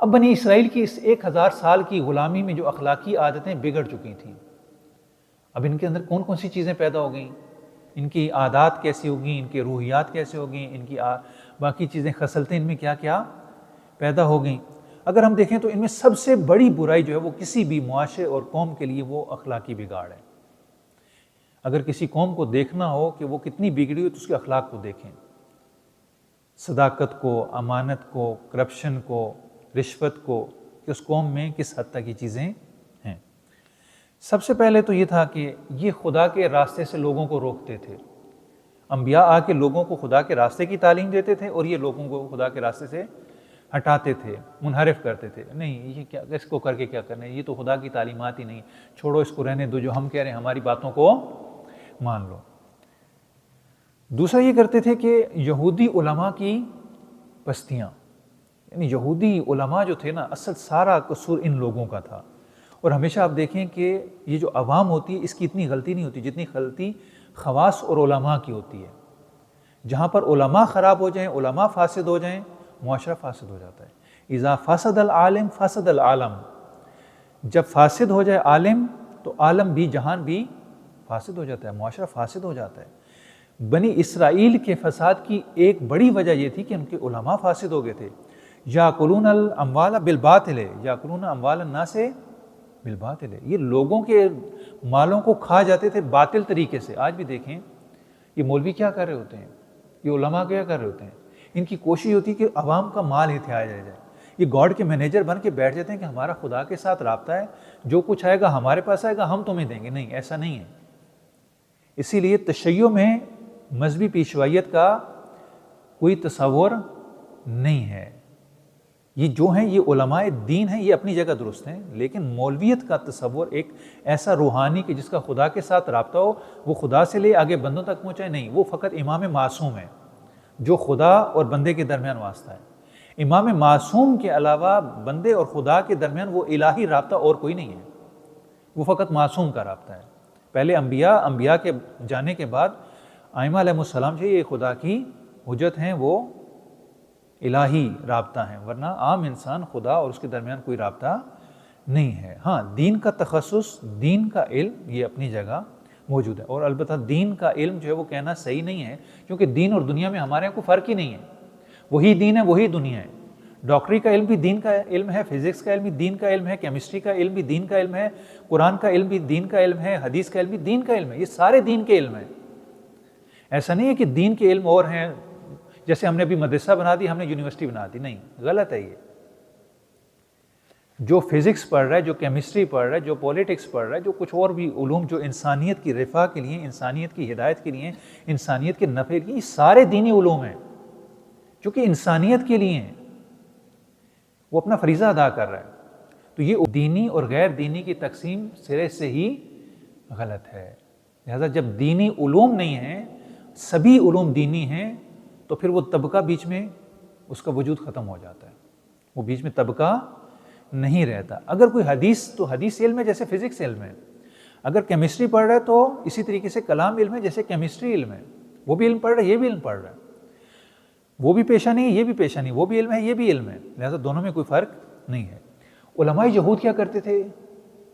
اب بنی اسرائیل کی اس 1000 سال کی غلامی میں جو اخلاقی عادتیں بگڑ چکی تھیں، اب ان کے اندر کون کون سی چیزیں پیدا ہو گئیں، ان کی عادات کیسی ہوگیں، ان کی روحیات کیسے ہوگیں، ان کی باقی چیزیں خصلتیں ان میں کیا کیا پیدا ہو گئیں۔ اگر ہم دیکھیں تو ان میں سب سے بڑی برائی جو ہے وہ کسی بھی معاشرے اور قوم کے لیے وہ اخلاقی بگاڑ ہے۔ اگر کسی قوم کو دیکھنا ہو کہ وہ کتنی بگڑی ہو تو اس کے اخلاق کو دیکھیں، صداقت کو، امانت کو، کرپشن کو، رشوت کو، کہ اس قوم میں کس حد تک یہ چیزیں ہیں۔ سب سے پہلے تو یہ تھا کہ یہ خدا کے راستے سے لوگوں کو روکتے تھے۔ انبیاء آ کے لوگوں کو خدا کے راستے کی تعلیم دیتے تھے، اور یہ لوگوں کو خدا کے راستے سے ہٹاتے تھے، منحرف کرتے تھے۔ نہیں، یہ کیا، اس کو کر کے کیا کرنا ہے، یہ تو خدا کی تعلیمات ہی نہیں، چھوڑو اس کو رہنے دو، جو ہم کہہ رہے ہیں ہماری باتوں کو مان لو۔ دوسرا یہ کرتے تھے کہ یہودی علماء کی پستیاں، یعنی یہودی علماء جو تھے نا، اصل سارا قصور ان لوگوں کا تھا۔ اور ہمیشہ آپ دیکھیں کہ یہ جو عوام ہوتی ہے اس کی اتنی غلطی نہیں ہوتی جتنی غلطی خواص اور علماء کی ہوتی ہے۔ جہاں پر علماء خراب ہو جائیں، علماء فاسد ہو جائیں، معاشرہ فاسد ہو جاتا ہے۔ اذا فسد العالم فسد العالم، جب فاسد ہو جائے عالم تو عالم بھی، جہان بھی فاسد ہو جاتا ہے، معاشرہ فاسد ہو جاتا ہے۔ بنی اسرائیل کے فساد کی ایک بڑی وجہ یہ تھی کہ ان کے علماء فاسد ہو گئے تھے۔ یاکلون الاموال بالباطل، یاکلون اموال الناس بالباطل، یہ لوگوں کے مالوں کو کھا جاتے تھے باطل طریقے سے۔ آج بھی دیکھیں یہ مولوی کیا کر رہے ہوتے ہیں، یہ علماء کیا کر رہے ہوتے ہیں، ان کی کوشش ہوتی ہے کہ عوام کا مال ہی تھایا جائے۔ یہ گاڈ کے مینیجر بن کے بیٹھ جاتے ہیں کہ ہمارا خدا کے ساتھ رابطہ ہے، جو کچھ آئے گا ہمارے پاس آئے گا، ہم تمہیں دیں گے۔ نہیں، ایسا نہیں ہے۔ اسی لیے تشیع میں مذہبی پیشوائیت کا کوئی تصور نہیں ہے۔ یہ جو ہیں یہ علماء دین ہیں، یہ اپنی جگہ درست ہیں، لیکن مولویت کا تصور ایک ایسا روحانی کہ جس کا خدا کے ساتھ رابطہ ہو، وہ خدا سے لے آگے بندوں تک پہنچائے، نہیں، وہ فقط امام معصوم ہے جو خدا اور بندے کے درمیان واسطہ ہے۔ امام معصوم کے علاوہ بندے اور خدا کے درمیان وہ الہی رابطہ اور کوئی نہیں ہے، وہ فقط معصوم کا رابطہ ہے۔ پہلے انبیاء کے جانے کے بعد ائمہ علیہ السلام سے یہ خدا کی حجت ہیں، وہ الہی رابطہ ہیں، ورنہ عام انسان خدا اور اس کے درمیان کوئی رابطہ نہیں ہے۔ ہاں، دین کا تخصص، دین کا علم یہ اپنی جگہ موجود ہے، اور البتہ دین کا علم جو ہے وہ کہنا صحیح نہیں ہے، کیونکہ دین اور دنیا میں ہمارے یہاں کوئی فرق ہی نہیں ہے، وہی دین ہے وہی دنیا ہے۔ ڈاکٹری کا علم بھی دین کا علم ہے، فزکس کا علم بھی دین کا علم ہے، کیمسٹری کا علم بھی دین کا علم ہے، قرآن کا علم بھی دین کا علم ہے، حدیث کا علم بھی دین کا علم ہے، یہ سارے دین کے علم ہیں۔ ایسا نہیں ہے کہ دین کے علم اور ہیں، جیسے ہم نے ابھی مدرسہ بنا دی، ہم نے یونیورسٹی بنا دی، نہیں، غلط ہے۔ یہ جو فزکس پڑھ رہا ہے، جو کیمسٹری پڑھ رہا ہے، جو پولیٹکس پڑھ رہا ہے، جو کچھ اور بھی علوم جو انسانیت کی رفاہ کے لیے، انسانیت کی ہدایت کے لیے، انسانیت کے نفع کے لیے، یہ سارے دینی علوم ہیں، چونکہ انسانیت کے لیے ہیں، وہ اپنا فریضہ ادا کر رہا ہے۔ تو یہ دینی اور غیر دینی کی تقسیم سرے سے ہی غلط ہے۔ لہذا جب دینی علوم نہیں ہیں، سبھی علوم دینی ہیں، تو پھر وہ طبقہ بیچ میں اس کا وجود ختم ہو جاتا ہے، وہ بیچ میں طبقہ نہیں رہتا۔ اگر کوئی حدیث، تو حدیث علم ہے جیسے فزکس علم ہے، اگر کیمسٹری پڑھ رہا ہے تو اسی طریقے سے کلام علم ہے جیسے کیمسٹری علم ہے، وہ بھی علم پڑھ رہا ہے، یہ بھی علم پڑھ رہا ہے، وہ بھی پیشہ نہیں ہے، یہ بھی پیشہ نہیں، وہ بھی علم ہے، یہ بھی علم ہے، لہذا دونوں میں کوئی فرق نہیں ہے۔ علماء یہود کیا کرتے تھے؟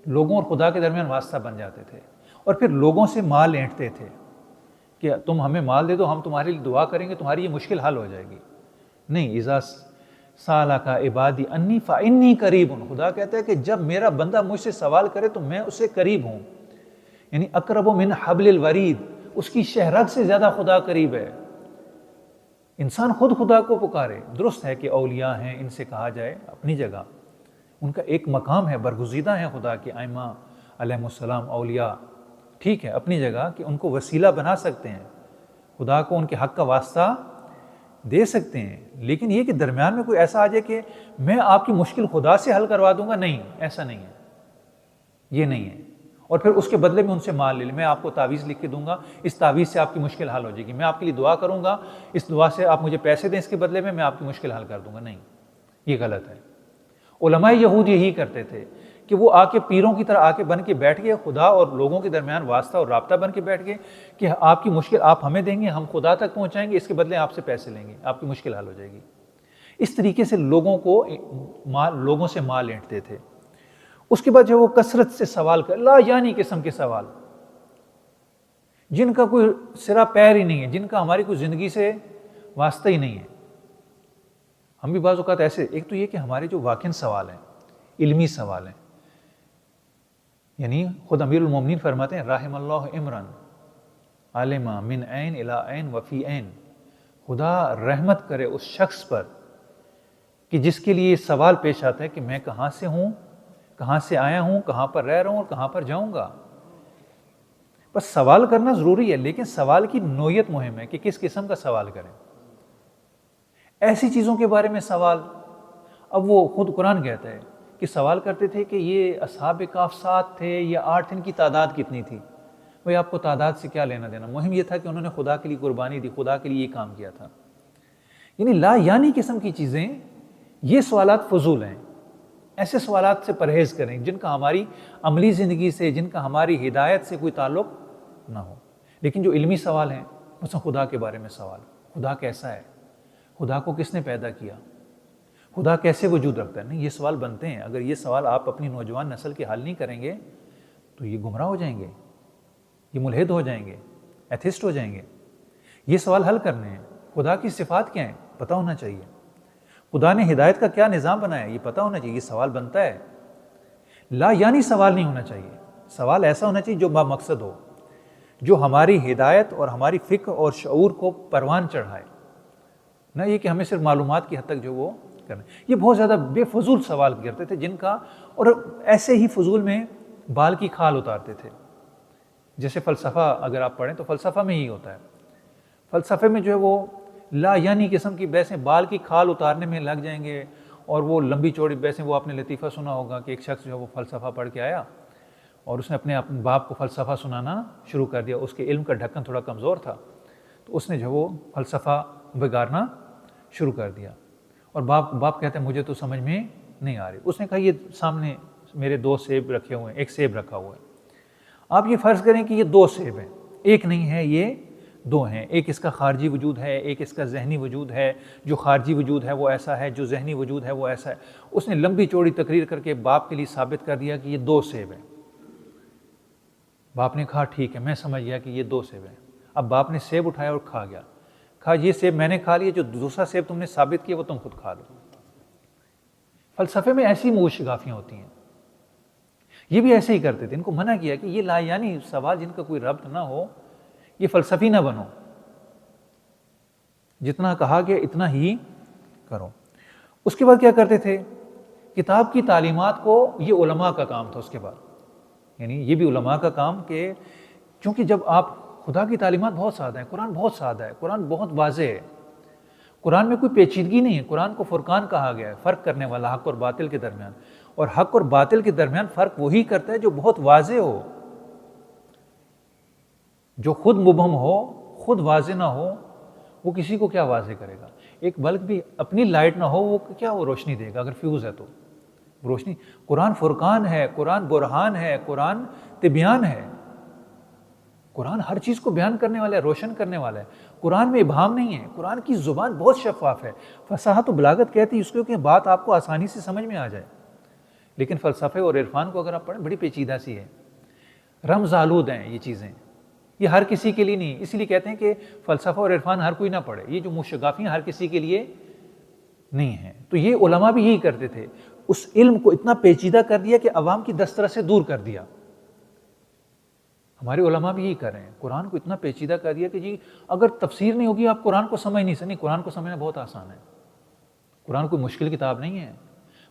لوگوں اور خدا کے درمیان واسطہ بن جاتے تھے، اور پھر لوگوں سے مال اینٹتے تھے کہ تم ہمیں مال دے دو، ہم تمہارے لیے دعا کریں گے، تمہاری یہ مشکل حل ہو جائے گی۔ نہیں، اذا سالک عبادی انی فانی قریب، خدا کہتا ہے کہ جب میرا بندہ مجھ سے سوال کرے تو میں اس سے قریب ہوں، یعنی اقرب من حبل الورید، اس کی شہرگ سے زیادہ خدا قریب ہے۔ انسان خود خدا کو پکارے، درست ہے کہ اولیاء ہیں، ان سے کہا جائے اپنی جگہ، ان کا ایک مقام ہے، برگزیدہ ہیں خدا کے ائمہ علیہ السلام، اولیاء، ٹھیک ہے، اپنی جگہ کہ ان کو وسیلہ بنا سکتے ہیں، خدا کو ان کے حق کا واسطہ دے سکتے ہیں، لیکن یہ کہ درمیان میں کوئی ایسا آ جائے کہ میں آپ کی مشکل خدا سے حل کروا دوں گا، نہیں، ایسا نہیں ہے، یہ نہیں ہے۔ اور پھر اس کے بدلے میں ان سے مال لے لیں، میں آپ کو تعویذ لکھ کے دوں گا، اس تعویذ سے آپ کی مشکل حل ہو جائے گی، میں آپ کے لیے دعا کروں گا، اس دعا سے آپ مجھے پیسے دیں، اس کے بدلے میں آپ کی مشکل حل کر دوں گا، نہیں، یہ غلط ہے۔ علماء یہود یہی کرتے تھے کہ وہ آ کے پیروں کی طرح آ کے بن کے بیٹھ گئے، خدا اور لوگوں کے درمیان واسطہ اور رابطہ بن کے بیٹھ گئے کہ آپ کی مشکل آپ ہمیں دیں گے، ہم خدا تک پہنچائیں گے، اس کے بدلے آپ سے پیسے لیں گے، آپ کی مشکل حل ہو جائے گی۔ اس طریقے سے لوگوں سے مال اینٹتے تھے۔ اس کے بعد جو وہ کثرت سے سوال کر، لا یعنی قسم کے سوال، جن کا کوئی سرا پیر ہی نہیں ہے، جن کا ہماری کوئی زندگی سے واسطہ ہی نہیں ہے۔ ہم بھی بعض اوقات ایسے، ایک تو یہ کہ ہمارے جو واقعی سوال ہیں، علمی سوال ہیں، یعنی خود امیر المومنین فرماتے ہیں رحم اللہ عمران عالم من عین الی عین وفی عین، خدا رحمت کرے اس شخص پر کہ جس کے لیے سوال پیش آتا ہے کہ میں کہاں سے ہوں، کہاں سے آیا ہوں، کہاں پر رہ رہا ہوں اور کہاں پر جاؤں گا۔ بس سوال کرنا ضروری ہے، لیکن سوال کی نوعیت مہم ہے کہ کس قسم کا سوال کریں۔ ایسی چیزوں کے بارے میں سوال، اب وہ خود قرآن کہتا ہے کہ سوال کرتے تھے کہ یہ اصحاب کہف 7 تھے یا 8، ان کی تعداد کتنی تھی؟ بھئی آپ کو تعداد سے کیا لینا دینا، مہم یہ تھا کہ انہوں نے خدا کے لیے قربانی دی، خدا کے لیے یہ کام کیا تھا۔ یعنی لا یعنی قسم کی چیزیں، یہ سوالات فضول ہیں، ایسے سوالات سے پرہیز کریں جن کا ہماری عملی زندگی سے، جن کا ہماری ہدایت سے کوئی تعلق نہ ہو۔ لیکن جو علمی سوال ہیں، مثلا خدا کے بارے میں سوال، خدا کیسا ہے، خدا کو کس نے پیدا کیا، خدا کیسے وجود رکھتا ہے، نہیں، یہ سوال بنتے ہیں۔ اگر یہ سوال آپ اپنی نوجوان نسل کے حل نہیں کریں گے تو یہ گمراہ ہو جائیں گے، یہ ملحد ہو جائیں گے، ایتھسٹ ہو جائیں گے۔ یہ سوال حل کرنے ہیں۔ خدا کی صفات کیا ہیں، پتہ ہونا چاہیے۔ خدا نے ہدایت کا کیا نظام بنایا یہ پتہ ہونا چاہیے. یہ سوال بنتا ہے. لا یعنی سوال نہیں ہونا چاہیے. سوال ایسا ہونا چاہیے جو با مقصد ہو، جو ہماری ہدایت اور ہماری فکر اور شعور کو پروان چڑھائے، نہ یہ کہ ہمیں صرف معلومات کی حد تک جو وہ کرنا. یہ بہت زیادہ بے فضول سوال کرتے تھے جن کا، اور ایسے ہی فضول میں بال کی کھال اتارتے تھے. جیسے فلسفہ اگر آپ پڑھیں تو فلسفہ میں ہی ہوتا ہے. فلسفے میں جو ہے وہ لا یعنی قسم کی بحثیں، بال کی کھال اتارنے میں لگ جائیں گے، اور وہ لمبی چوڑی بحثیں. وہ آپ نے لطیفہ سنا ہوگا کہ ایک شخص جو ہے وہ فلسفہ پڑھ کے آیا اور اس نے اپنے باپ کو فلسفہ سنانا شروع کر دیا. اس کے علم کا ڈھکن تھوڑا کمزور تھا تو اس نے جو وہ فلسفہ بگاڑنا شروع کر دیا. اور باپ کہتے ہیں مجھے تو سمجھ میں نہیں آ رہی. اس نے کہا یہ سامنے میرے 2 سیب رکھے ہوئے ہیں، ایک سیب رکھا ہوا ہے. آپ یہ فرض کریں کہ یہ 2 سیب ہیں، ایک نہیں ہے، یہ 2 ہیں. ایک اس کا خارجی وجود ہے، ایک اس کا ذہنی وجود ہے. جو خارجی وجود ہے وہ ایسا ہے، جو ذہنی وجود ہے وہ ایسا ہے. اس نے لمبی چوڑی تقریر کر کے باپ کے لیے ثابت کر دیا کہ یہ 2 سیب ہیں. باپ نے کہا ٹھیک ہے میں سمجھ گیا کہ یہ 2 سیب ہیں. اب باپ نے سیب اٹھایا اور کھا گیا. کہا یہ سیب میں نے کھا لیا، جو دوسرا سیب تم نے ثابت کیا وہ تم خود کھا لو. فلسفے میں ایسی موشگافیاں ہوتی ہیں. یہ بھی ایسے ہی کرتے تھے. ان کو منع کیا کہ یہ لا یعنی سوال جن کا کوئی ربط نہ ہو، یہ فلسفی نہ بنو، جتنا کہا گیا اتنا ہی کرو. اس کے بعد کیا کرتے تھے؟ کتاب کی تعلیمات کو، یہ علماء کا کام تھا. اس کے بعد یعنی یہ بھی علماء کا کام کہ چونکہ جب آپ، خدا کی تعلیمات بہت سادہ ہیں، قرآن بہت سادہ ہے، قرآن بہت واضح ہے، قرآن میں کوئی پیچیدگی نہیں ہے. قرآن کو فرقان کہا گیا ہے، فرق کرنے والا حق اور باطل کے درمیان. اور حق اور باطل کے درمیان فرق وہی کرتا ہے جو بہت واضح ہو. جو خود مبہم ہو، خود واضح نہ ہو، وہ کسی کو کیا واضح کرے گا؟ ایک بلب بھی اپنی لائٹ نہ ہو وہ کیا وہ روشنی دے گا؟ اگر فیوز ہے تو روشنی. قرآن فرقان ہے، قرآن برہان ہے، قرآن تبیان ہے. قرآن ہر چیز کو بیان کرنے والا ہے، روشن کرنے والا ہے. قرآن میں ابہام نہیں ہے. قرآن کی زبان بہت شفاف ہے. فصاحت و بلاغت کہتی ہے اس کو کہ بات آپ کو آسانی سے سمجھ میں آ جائے. لیکن فلسفے اور عرفان کو اگر آپ پڑھیں بڑی پیچیدہ سی ہے، رمز آلود ہیں یہ چیزیں. یہ ہر کسی کے لیے نہیں. اسی لیے کہتے ہیں کہ فلسفہ اور عرفان ہر کوئی نہ پڑھے. یہ جو موشگافیاں ہر کسی کے لیے نہیں ہیں. تو یہ علماء بھی یہی کرتے تھے. اس علم کو اتنا پیچیدہ کر دیا کہ عوام کی دسترس سے دور کر دیا. ہمارے علماء بھی یہی کر رہے ہیں. قرآن کو اتنا پیچیدہ کر دیا کہ جی اگر تفسیر نہیں ہوگی آپ قرآن کو سمجھ نہیں سکتے. قرآن کو سمجھنا بہت آسان ہے. قرآن کوئی مشکل کتاب نہیں ہے.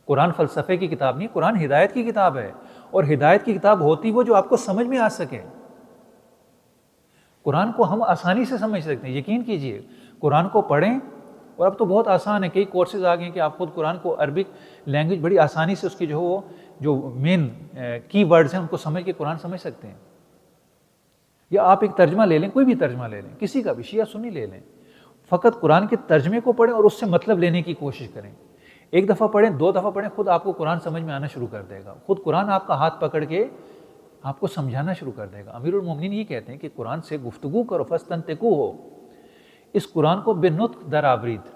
قرآن فلسفے کی کتاب نہیں، قرآن ہدایت کی کتاب ہے. اور ہدایت کی کتاب ہوتی وہ جو آپ کو سمجھ میں آ سکے. قرآن کو ہم آسانی سے سمجھ سکتے ہیں. یقین کیجئے قرآن کو پڑھیں، اور اب تو بہت آسان ہے، کئی کورسز آ گئے ہیں کہ آپ خود قرآن کو عربک لینگویج بڑی آسانی سے اس کی جو مین کی ورڈز ہیں ان کو سمجھ کے قرآن سمجھ سکتے ہیں. یا آپ ایک ترجمہ لے لیں، کوئی بھی ترجمہ لے لیں، کسی کا بھی، شیعہ سنی لے لیں، فقط قرآن کے ترجمے کو پڑھیں اور اس سے مطلب لینے کی کوشش کریں. ایک دفعہ پڑھیں، 2 دفعہ پڑھیں، خود آپ کو قرآن سمجھ میں آنا شروع کر دے گا. خود قرآن آپ کا ہاتھ پکڑ کے آپ کو سمجھانا شروع کر دے گا. امیر المومنین یہ کہتے ہیں کہ قرآن سے گفتگو کرو، فاستنطقوا ہو. اس قرآن کو بنطق در آورید،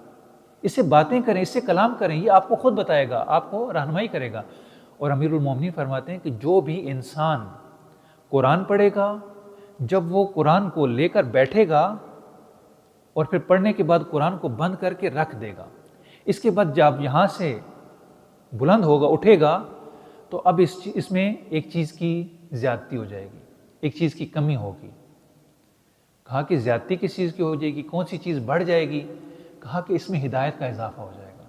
اس سے باتیں کریں، اس سے کلام کریں. یہ آپ کو خود بتائے گا، آپ کو رہنمائی کرے گا. اور امیر المومنین فرماتے ہیں کہ جو بھی انسان قرآن پڑھے گا، جب وہ قرآن کو لے کر بیٹھے گا اور پھر پڑھنے کے بعد قرآن کو بند کر کے رکھ دے گا، اس کے بعد جب یہاں سے بلند ہوگا، اٹھے گا، تو اب اس میں ایک چیز کی زیادتی ہو جائے گی، ایک چیز کی کمی ہوگی. کہا کہ زیادتی کس چیز کی ہو جائے گی؟ کون سی چیز بڑھ جائے گی؟ کہا کہ اس میں ہدایت کا اضافہ ہو جائے گا.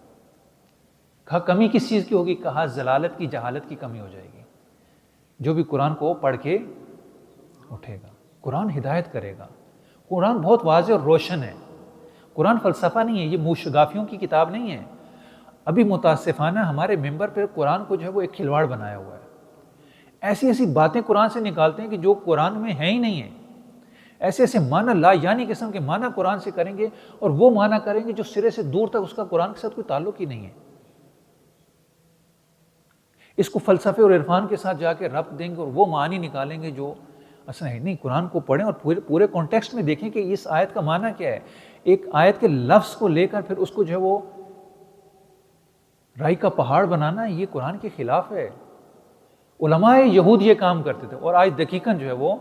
کہا کمی کس چیز کی ہوگی؟ کہا ضلالت کی، جہالت کی کمی ہو جائے گی. جو بھی قرآن کو پڑھ کے اٹھے گا، قرآن ہدایت کرے گا. قرآن بہت واضح اور روشن ہے. قرآن فلسفہ نہیں ہے، یہ موشگافیوں کی کتاب نہیں ہے. ابھی متاسفانہ ہمارے ممبر پہ قرآن کو جو ہے وہ ایک کھلواڑ بنایا ہوا ہے. ایسی ایسی باتیں قرآن سے نکالتے ہیں کہ جو قرآن میں ہیں ہی نہیں ہیں. ایسے ایسے معنی لا یعنی قسم کے معنی قرآن سے کریں گے، اور وہ معنی کریں گے جو سرے سے دور تک اس کا قرآن کے ساتھ کوئی تعلق ہی نہیں ہے. اس کو فلسفے اور عرفان کے ساتھ جا کے ربط دیں گے اور وہ معنی نکالیں گے جو اصل ہے نہیں. قرآن کو پڑھیں اور پورے کانٹیکسٹ میں دیکھیں کہ اس آیت کا معنی کیا ہے. ایک آیت کے لفظ کو لے کر پھر اس کو جو ہے وہ رائی کا پہاڑ بنانا، یہ قرآن کے خلاف ہے. علماء یہود یہ کام کرتے تھے، اور آج دقیقاً جو ہے وہ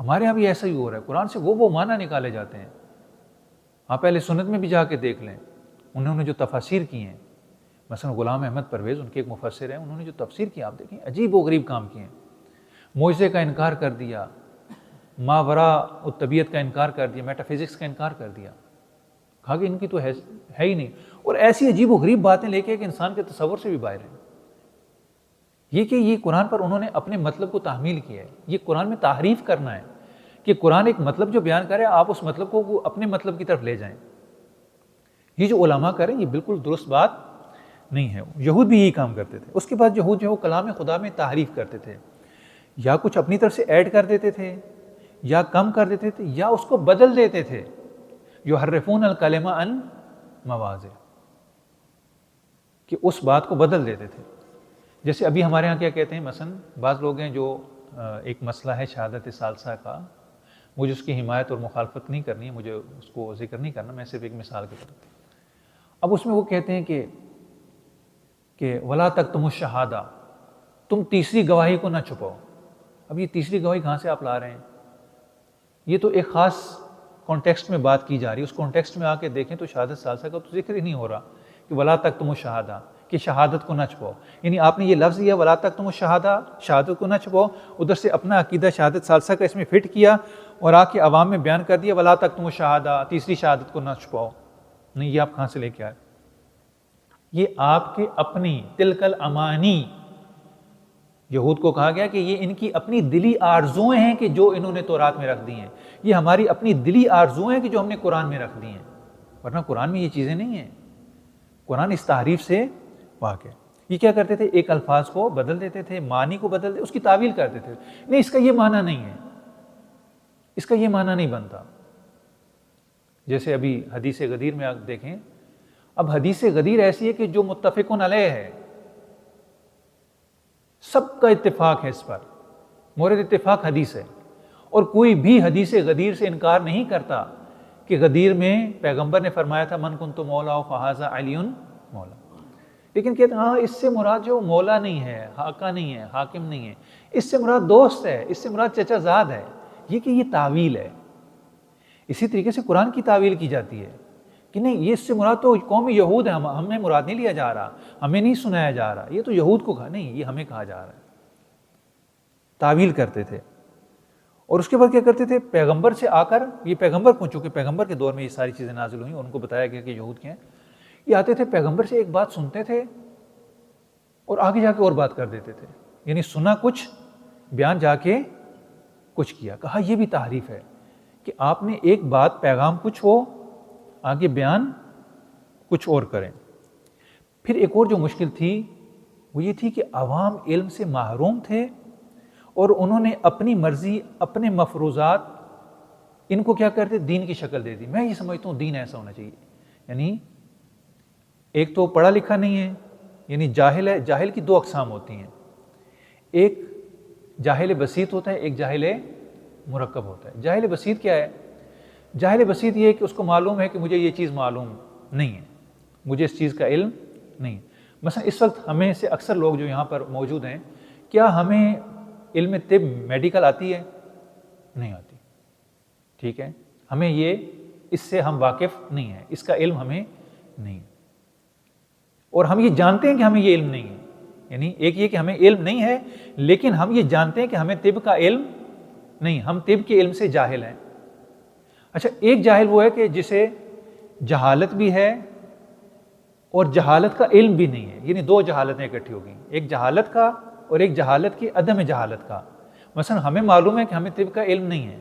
ہمارے یہاں بھی ایسا ہی ہو رہا ہے. قرآن سے وہ معنی نکالے جاتے ہیں. آپ پہلے سنت میں بھی جا کے دیکھ لیں، انہوں نے جو تفاسیر کی ہیں مثلا غلام احمد پرویز ان کے ایک مفسر ہیں، انہوں نے جو تفسیر کی آپ دیکھیں عجیب و غریب کام کیے ہیں. معجزے کا انکار کر دیا، ماوراء الطبیعت کا انکار کر دیا، میٹا فزکس کا انکار کر دیا، کہا کہ ان کی تو ہے ہی نہیں، اور ایسی عجیب و غریب باتیں لے کے کہ انسان کے تصور سے بھی باہر ہیں. یہ کہ یہ قرآن پر انہوں نے اپنے مطلب کو تحمیل کیا ہے. یہ قرآن میں تحریف کرنا ہے کہ قرآن ایک مطلب جو بیان کرے آپ اس مطلب کو اپنے مطلب کی طرف لے جائیں. یہ جو علماء کریں یہ بالکل درست بات نہیں ہے. یہود بھی یہی کام کرتے تھے. اس کے بعد یہود جو ہے وہ کلام خدا میں تحریف کرتے تھے، یا کچھ اپنی طرف سے ایڈ کر دیتے تھے، یا کم کر دیتے تھے، یا اس کو بدل دیتے تھے. یحرفون الکلمہ عن مواضع، کہ اس بات کو بدل دیتے تھے. جیسے ابھی ہمارے ہاں کیا کہتے ہیں، مثلا بعض لوگ ہیں جو ایک مسئلہ ہے شہادت ثالثہ کا، مجھے اس کی حمایت اور مخالفت نہیں کرنی ہے، مجھے اس کو ذکر نہیں کرنا، میں صرف ایک مثال کے طور پر. اب اس میں وہ کہتے ہیں کہ ولا تکتموا الشہادہ، تم تیسری گواہی کو نہ چھپاؤ. اب یہ تیسری گواہی کہاں سے آپ لا رہے ہیں؟ یہ تو ایک خاص کانٹیکسٹ میں بات کی جا رہی ہے. اس کانٹیکسٹ میں آ کے دیکھیں تو شہادت ثالثہ کا تو ذکر ہی نہیں ہو رہا کہ ولا تکتموا الشہادہ، کہ شہادت کو نہ چھپاؤ. یعنی آپ نے یہ لفظ لیا ولا تکتموا الشہادہ، شہادت کو نہ چھپاؤ، ادھر سے اپنا عقیدہ شہادت ثالثہ کا اس میں فٹ کیا اور آ کے عوام میں بیان کر دیا ولا تکتموا الشہادہ، تیسری شہادت کو نہ چھپاؤ. نہیں، یہ آپ کہاں سے لے کے آئے؟ یہ آپ کے اپنی تلک الامانی، یہود کو کہا گیا کہ یہ ان کی اپنی دلی آرزویں ہیں کہ جو انہوں نے تورات میں رکھ دی ہیں. یہ ہماری اپنی دلی آرزویں ہیں کہ جو ہم نے قرآن میں رکھ دی ہیں، ورنہ قرآن میں یہ چیزیں نہیں ہیں. قرآن اس تحریف سے پاک ہے. یہ کیا کرتے تھے؟ ایک الفاظ کو بدل دیتے تھے، معنی کو بدل دیتے، اس کی تعویل کرتے تھے. نہیں، اس کا یہ معنی نہیں ہے، اس کا یہ معنی نہیں بنتا. جیسے ابھی حدیث غدیر میں آپ دیکھیں، اب حدیث غدیر ایسی ہے کہ جو متفق علیہ ہے، سب کا اتفاق ہے اس پر، مورد اتفاق حدیث ہے، اور کوئی بھی حدیث غدیر سے انکار نہیں کرتا کہ غدیر میں پیغمبر نے فرمایا تھا من کنت مولا فہذا علی مولا. لیکن کہتے ہیں ہاں اس سے مراد جو مولا نہیں ہے، حاکہ نہیں ہے، حاکم نہیں ہے، اس سے مراد دوست ہے، اس سے مراد چچا زاد ہے. یہ کہ یہ تعویل ہے. اسی طریقے سے قرآن کی تعویل کی جاتی ہے کہ نہیں، یہ اس سے مراد تو قوم یہود ہے، ہمیں مراد نہیں لیا جا رہا، ہمیں نہیں سنایا جا رہا، یہ تو یہود کو کہا، نہیں یہ ہمیں کہا جا رہا ہے. تعویل کرتے تھے. اور اس کے بعد کیا کرتے تھے؟ پیغمبر سے آ کر، یہ پیغمبر کو، چونکہ پیغمبر کے دور میں یہ ساری چیزیں نازل ہوئیں، ان کو بتایا گیا کہ یہود کیا ہیں. یہ آتے تھے پیغمبر سے ایک بات سنتے تھے اور آگے جا کے اور بات کر دیتے تھے. یعنی سنا کچھ، بیان جا کے کچھ کیا. کہا یہ بھی تحریف ہے کہ آپ نے ایک بات، پیغام کچھ ہو، آگے بیان کچھ اور کریں. پھر ایک اور جو مشکل تھی وہ یہ تھی کہ عوام علم سے محروم تھے اور انہوں نے اپنی مرضی، اپنے مفروضات، ان کو کیا کرتے؟ دین کی شکل دے دی. میں یہ سمجھتا ہوں دین ایسا ہونا چاہیے. یعنی ایک تو پڑھا لکھا نہیں ہے، یعنی جاہل ہے. جاہل کی دو اقسام ہوتی ہیں، ایک جاہل بسیط ہوتا ہے، ایک جاہل مرکب ہوتا ہے. جاہل بسیط کیا ہے؟ جاہل بسیط یہ ہے کہ اس کو معلوم ہے کہ مجھے یہ چیز معلوم نہیں ہے، مجھے اس چیز کا علم نہیں ہے. مثلا اس وقت ہمیں سے اکثر لوگ جو یہاں پر موجود ہیں، کیا ہمیں علم طب میڈیکل آتی ہے؟ نہیں آتی. ٹھیک ہے، ہمیں یہ، اس سے ہم واقف نہیں ہیں، اس کا علم ہمیں نہیں ہے. اور ہم یہ جانتے ہیں کہ ہمیں یہ علم نہیں ہے. یعنی ایک یہ کہ ہمیں علم نہیں ہے، لیکن ہم یہ جانتے ہیں کہ ہمیں طب کا علم نہیں، ہم طب کے علم سے جاہل ہیں. اچھا، ایک جاہل وہ ہے کہ جسے جہالت بھی ہے اور جہالت کا علم بھی نہیں ہے. یعنی دو جہالتیں اکٹھی ہو گئیں، ایک جہالت کا اور ایک جہالت کی عدم جہالت کا. مثلا ہمیں معلوم ہے کہ ہمیں طب کا علم نہیں ہے،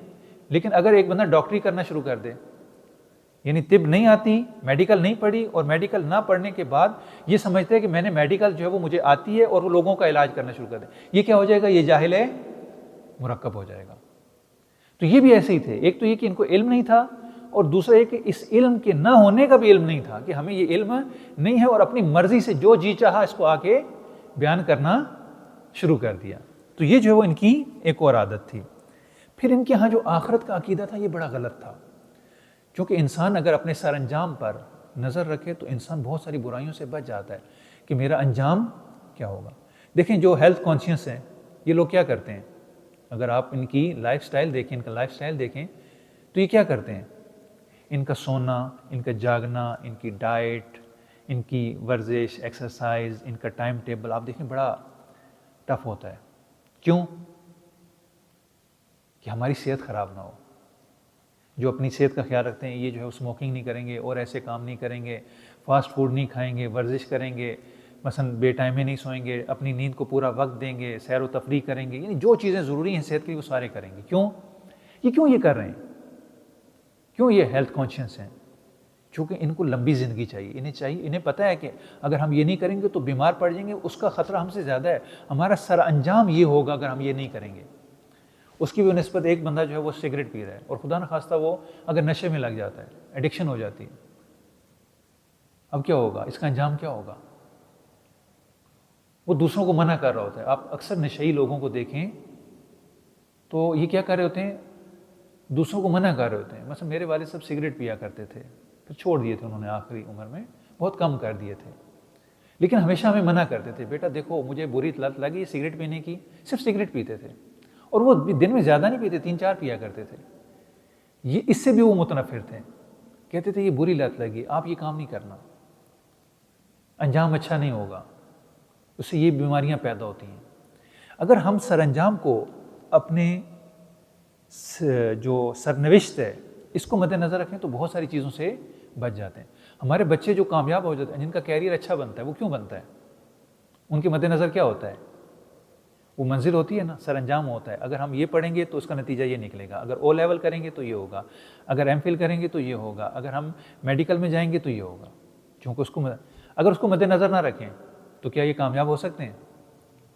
لیکن اگر ایک بندہ ڈاکٹری کرنا شروع کر دے، یعنی طب نہیں آتی، میڈیکل نہیں پڑھی، اور میڈیکل نہ پڑھنے کے بعد یہ سمجھتے ہیں کہ میں نے میڈیکل جو ہے وہ مجھے آتی ہے، اور وہ لوگوں کا علاج کرنا شروع کر دے، یہ کیا ہو جائے گا؟ یہ جاہل مرکب ہو جائے گا. تو یہ بھی ایسے ہی تھے. ایک تو یہ کہ ان کو علم نہیں تھا، اور دوسرا یہ کہ اس علم کے نہ ہونے کا بھی علم نہیں تھا کہ ہمیں یہ علم نہیں ہے، اور اپنی مرضی سے جو جی چاہا اس کو آ کے بیان کرنا شروع کر دیا. تو یہ جو ہے وہ ان کی ایک اور عادت تھی. پھر ان کے ہاں جو آخرت کا عقیدہ تھا یہ بڑا غلط تھا، کیونکہ انسان اگر اپنے سر انجام پر نظر رکھے تو انسان بہت ساری برائیوں سے بچ جاتا ہے کہ میرا انجام کیا ہوگا. دیکھیں جو ہیلتھ کانشیس ہیں، یہ لوگ کیا کرتے ہیں؟ اگر آپ ان کی لائف سٹائل دیکھیں، ان کا لائف سٹائل دیکھیں تو یہ کیا کرتے ہیں؟ ان کا سونا، ان کا جاگنا، ان کی ڈائٹ، ان کی ورزش، ایکسرسائز، ان کا ٹائم ٹیبل آپ دیکھیں بڑا ٹف ہوتا ہے. کیوں؟ کہ ہماری صحت خراب نہ ہو. جو اپنی صحت کا خیال رکھتے ہیں یہ جو ہے اسموکنگ نہیں کریں گے اور ایسے کام نہیں کریں گے، فاسٹ فوڈ نہیں کھائیں گے، ورزش کریں گے، مثلا بے ٹائم میں نہیں سوئیں گے، اپنی نیند کو پورا وقت دیں گے، سیر و تفریح کریں گے، یعنی جو چیزیں ضروری ہیں صحت کے لیے وہ سارے کریں گے. کیوں یہ کر رہے ہیں؟ کیوں یہ ہیلتھ کانشیس ہیں؟ چونکہ ان کو لمبی زندگی چاہیے، انہیں پتہ ہے کہ اگر ہم یہ نہیں کریں گے تو بیمار پڑ جائیں گے، اس کا خطرہ ہم سے زیادہ ہے، ہمارا سر انجام یہ ہوگا اگر ہم یہ نہیں کریں گے. اس کی بھی نسبت ایک بندہ جو ہے وہ سگریٹ پی رہا ہے اور خدا نخواستہ وہ اگر نشے میں لگ جاتا ہے، ایڈکشن ہو جاتی ہے، اب کیا ہوگا؟ اس کا انجام کیا ہوگا؟ وہ دوسروں کو منع کر رہا ہوتا ہے. آپ اکثر نشئی لوگوں کو دیکھیں تو یہ کیا کر رہے ہوتے ہیں؟ دوسروں کو منع کر رہے ہوتے ہیں. مثلا میرے والد صاحب سگریٹ پیا کرتے تھے، پھر چھوڑ دیے تھے انہوں نے آخری عمر میں، بہت کم کر دیے تھے، لیکن ہمیشہ ہمیں منع کرتے تھے، بیٹا دیکھو مجھے بری لت لگی سگریٹ پینے کی. صرف سگریٹ پیتے تھے اور وہ دن میں زیادہ نہیں پیتے، 3-4 پیا کرتے تھے. یہ اس سے بھی وہ متنفر تھے، کہتے تھے یہ بری لت لگی، آپ یہ کام نہیں کرنا، انجام اچھا نہیں ہوگا، اس سے یہ بیماریاں پیدا ہوتی ہیں. اگر ہم سر انجام کو اپنے جو سرنوشت ہے اس کو مد نظر رکھیں تو بہت ساری چیزوں سے بچ جاتے ہیں. ہمارے بچے جو کامیاب ہو جاتے ہیں، جن کا کیریئر اچھا بنتا ہے، وہ کیوں بنتا ہے؟ ان کے مد نظر کیا ہوتا ہے؟ وہ منزل ہوتی ہے نا، سر انجام ہوتا ہے. اگر ہم یہ پڑھیں گے تو اس کا نتیجہ یہ نکلے گا، اگر او لیول کریں گے تو یہ ہوگا، اگر ایم فل کریں گے تو یہ ہوگا، اگر ہم میڈیکل میں جائیں گے تو یہ ہوگا. چونکہ اگر اس کو مد نظر نہ رکھیں تو کیا یہ کامیاب ہو سکتے ہیں؟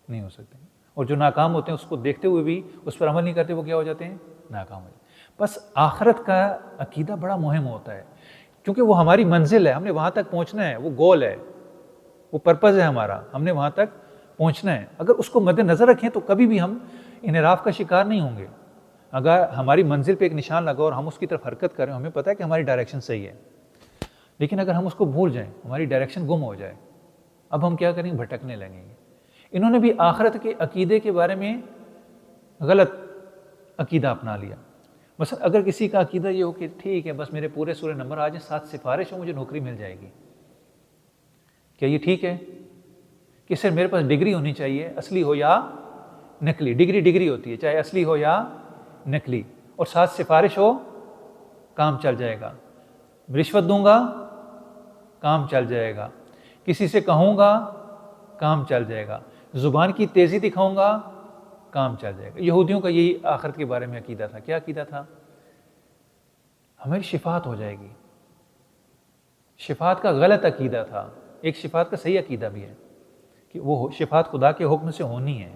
نہیں ہو سکتے. اور جو ناکام ہوتے ہیں اس کو دیکھتے ہوئے بھی اس پر عمل نہیں کرتے، وہ کیا ہو جاتے ہیں؟ ناکام ہو جاتے ہیں. بس آخرت کا عقیدہ بڑا مہم ہوتا ہے، کیونکہ وہ ہماری منزل ہے، ہم نے وہاں تک پہنچنا ہے، وہ گول ہے، وہ پرپز ہے ہمارا، ہم نے وہاں تک پہنچنا ہے. اگر اس کو مد نظر رکھیں تو کبھی بھی ہم انحراف کا شکار نہیں ہوں گے. اگر ہماری منزل پہ ایک نشان لگا اور ہم اس کی طرف حرکت کریں، ہمیں پتہ ہے کہ ہماری ڈائریکشن صحیح ہے، لیکن اگر ہم اس کو بھول جائیں، ہماری ڈائریکشن گم ہو جائے، اب ہم کیا کریں گے؟ بھٹکنے لگیں گے. انہوں نے بھی آخرت کے عقیدے کے بارے میں غلط عقیدہ اپنا لیا. مثلا اگر کسی کا عقیدہ یہ ہو کہ ٹھیک ہے بس میرے پورے سورے نمبر آ جائیں، 7 سفارش ہو، مجھے نوکری مل جائے گی، کیا یہ ٹھیک ہے؟ کہ صرف میرے پاس ڈگری ہونی چاہیے، اصلی ہو یا نقلی. ڈگری ہوتی ہے، چاہے اصلی ہو یا نقلی، اور 7 سفارش ہو، کام چل جائے گا. رشوت دوں گا، کام چل جائے گا. کسی سے کہوں گا، کام چل جائے گا. زبان کی تیزی دکھاؤں گا، کام چل جائے گا. یہودیوں کا یہی آخرت کے بارے میں عقیدہ تھا. کیا عقیدہ تھا؟ ہماری شفاعت ہو جائے گی. شفاعت کا غلط عقیدہ تھا. ایک شفاعت کا صحیح عقیدہ بھی ہے کہ وہ شفاعت خدا کے حکم سے ہونی ہے.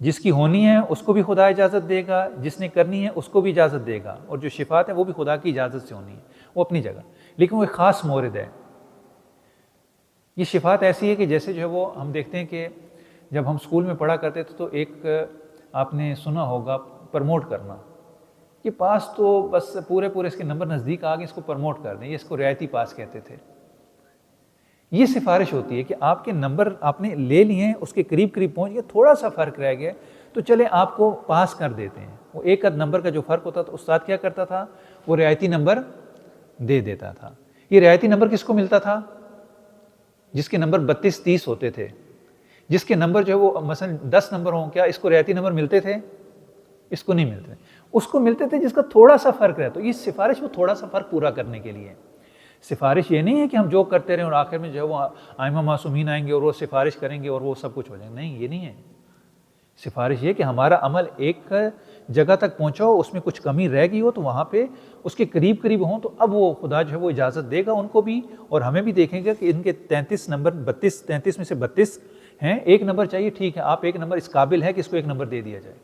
جس کی ہونی ہے اس کو بھی خدا اجازت دے گا، جس نے کرنی ہے اس کو بھی اجازت دے گا، اور جو شفاعت ہے وہ بھی خدا کی اجازت سے ہونی ہے، وہ اپنی جگہ. لیکن وہ ایک خاص مورد ہے. یہ شفاعت ایسی ہے کہ جیسے جو ہے وہ ہم دیکھتے ہیں کہ جب ہم اسکول میں پڑھا کرتے تھے تو ایک آپ نے سنا ہوگا پرموٹ کرنا، کہ پاس تو بس پورے اس کے نمبر نزدیک آ گئے، اس کو پرموٹ کر دیں، یہ اس کو رعایتی پاس کہتے تھے. یہ سفارش ہوتی ہے کہ آپ کے نمبر آپ نے لے لیے ہیں، اس کے قریب پہنچ گئے، تھوڑا سا فرق رہ گیا تو چلے آپ کو پاس کر دیتے ہیں. وہ ایک آدھ نمبر کا جو فرق ہوتا تھا استاد کیا کرتا تھا؟ وہ رعایتی نمبر دے دیتا تھا. یہ رعایتی نمبر کس کو ملتا تھا؟ جس کے نمبر 32-30 ہوتے تھے. جس کے نمبر جو ہے وہ مثلا 10 نمبر ہوں، کیا اس کو رعایتی نمبر ملتے تھے؟ اس کو نہیں ملتے. اس کو ملتے تھے جس کا تھوڑا سا فرق رہتا. یہ سفارش وہ تھوڑا سا فرق پورا کرنے کے لیے. سفارش یہ نہیں ہے کہ ہم جو کرتے رہیں اور آخر میں جو ہے وہ ائمہ معصومین آئیں گے اور وہ سفارش کریں گے اور وہ سب کچھ ہو جائے گا. نہیں، یہ نہیں ہے. سفارش یہ کہ ہمارا عمل ایک جگہ تک پہنچا ہو، اس میں کچھ کمی رہ گئی ہو تو وہاں پہ اس کے قریب ہوں تو اب وہ خدا جو ہے وہ اجازت دے گا ان کو بھی، اور ہمیں بھی دیکھیں گے کہ ان کے 33 نمبر 33 میں سے 32 ہیں، ایک نمبر چاہیے، ٹھیک ہے آپ ایک نمبر اس قابل ہے کہ اس کو ایک نمبر دے دیا جائے.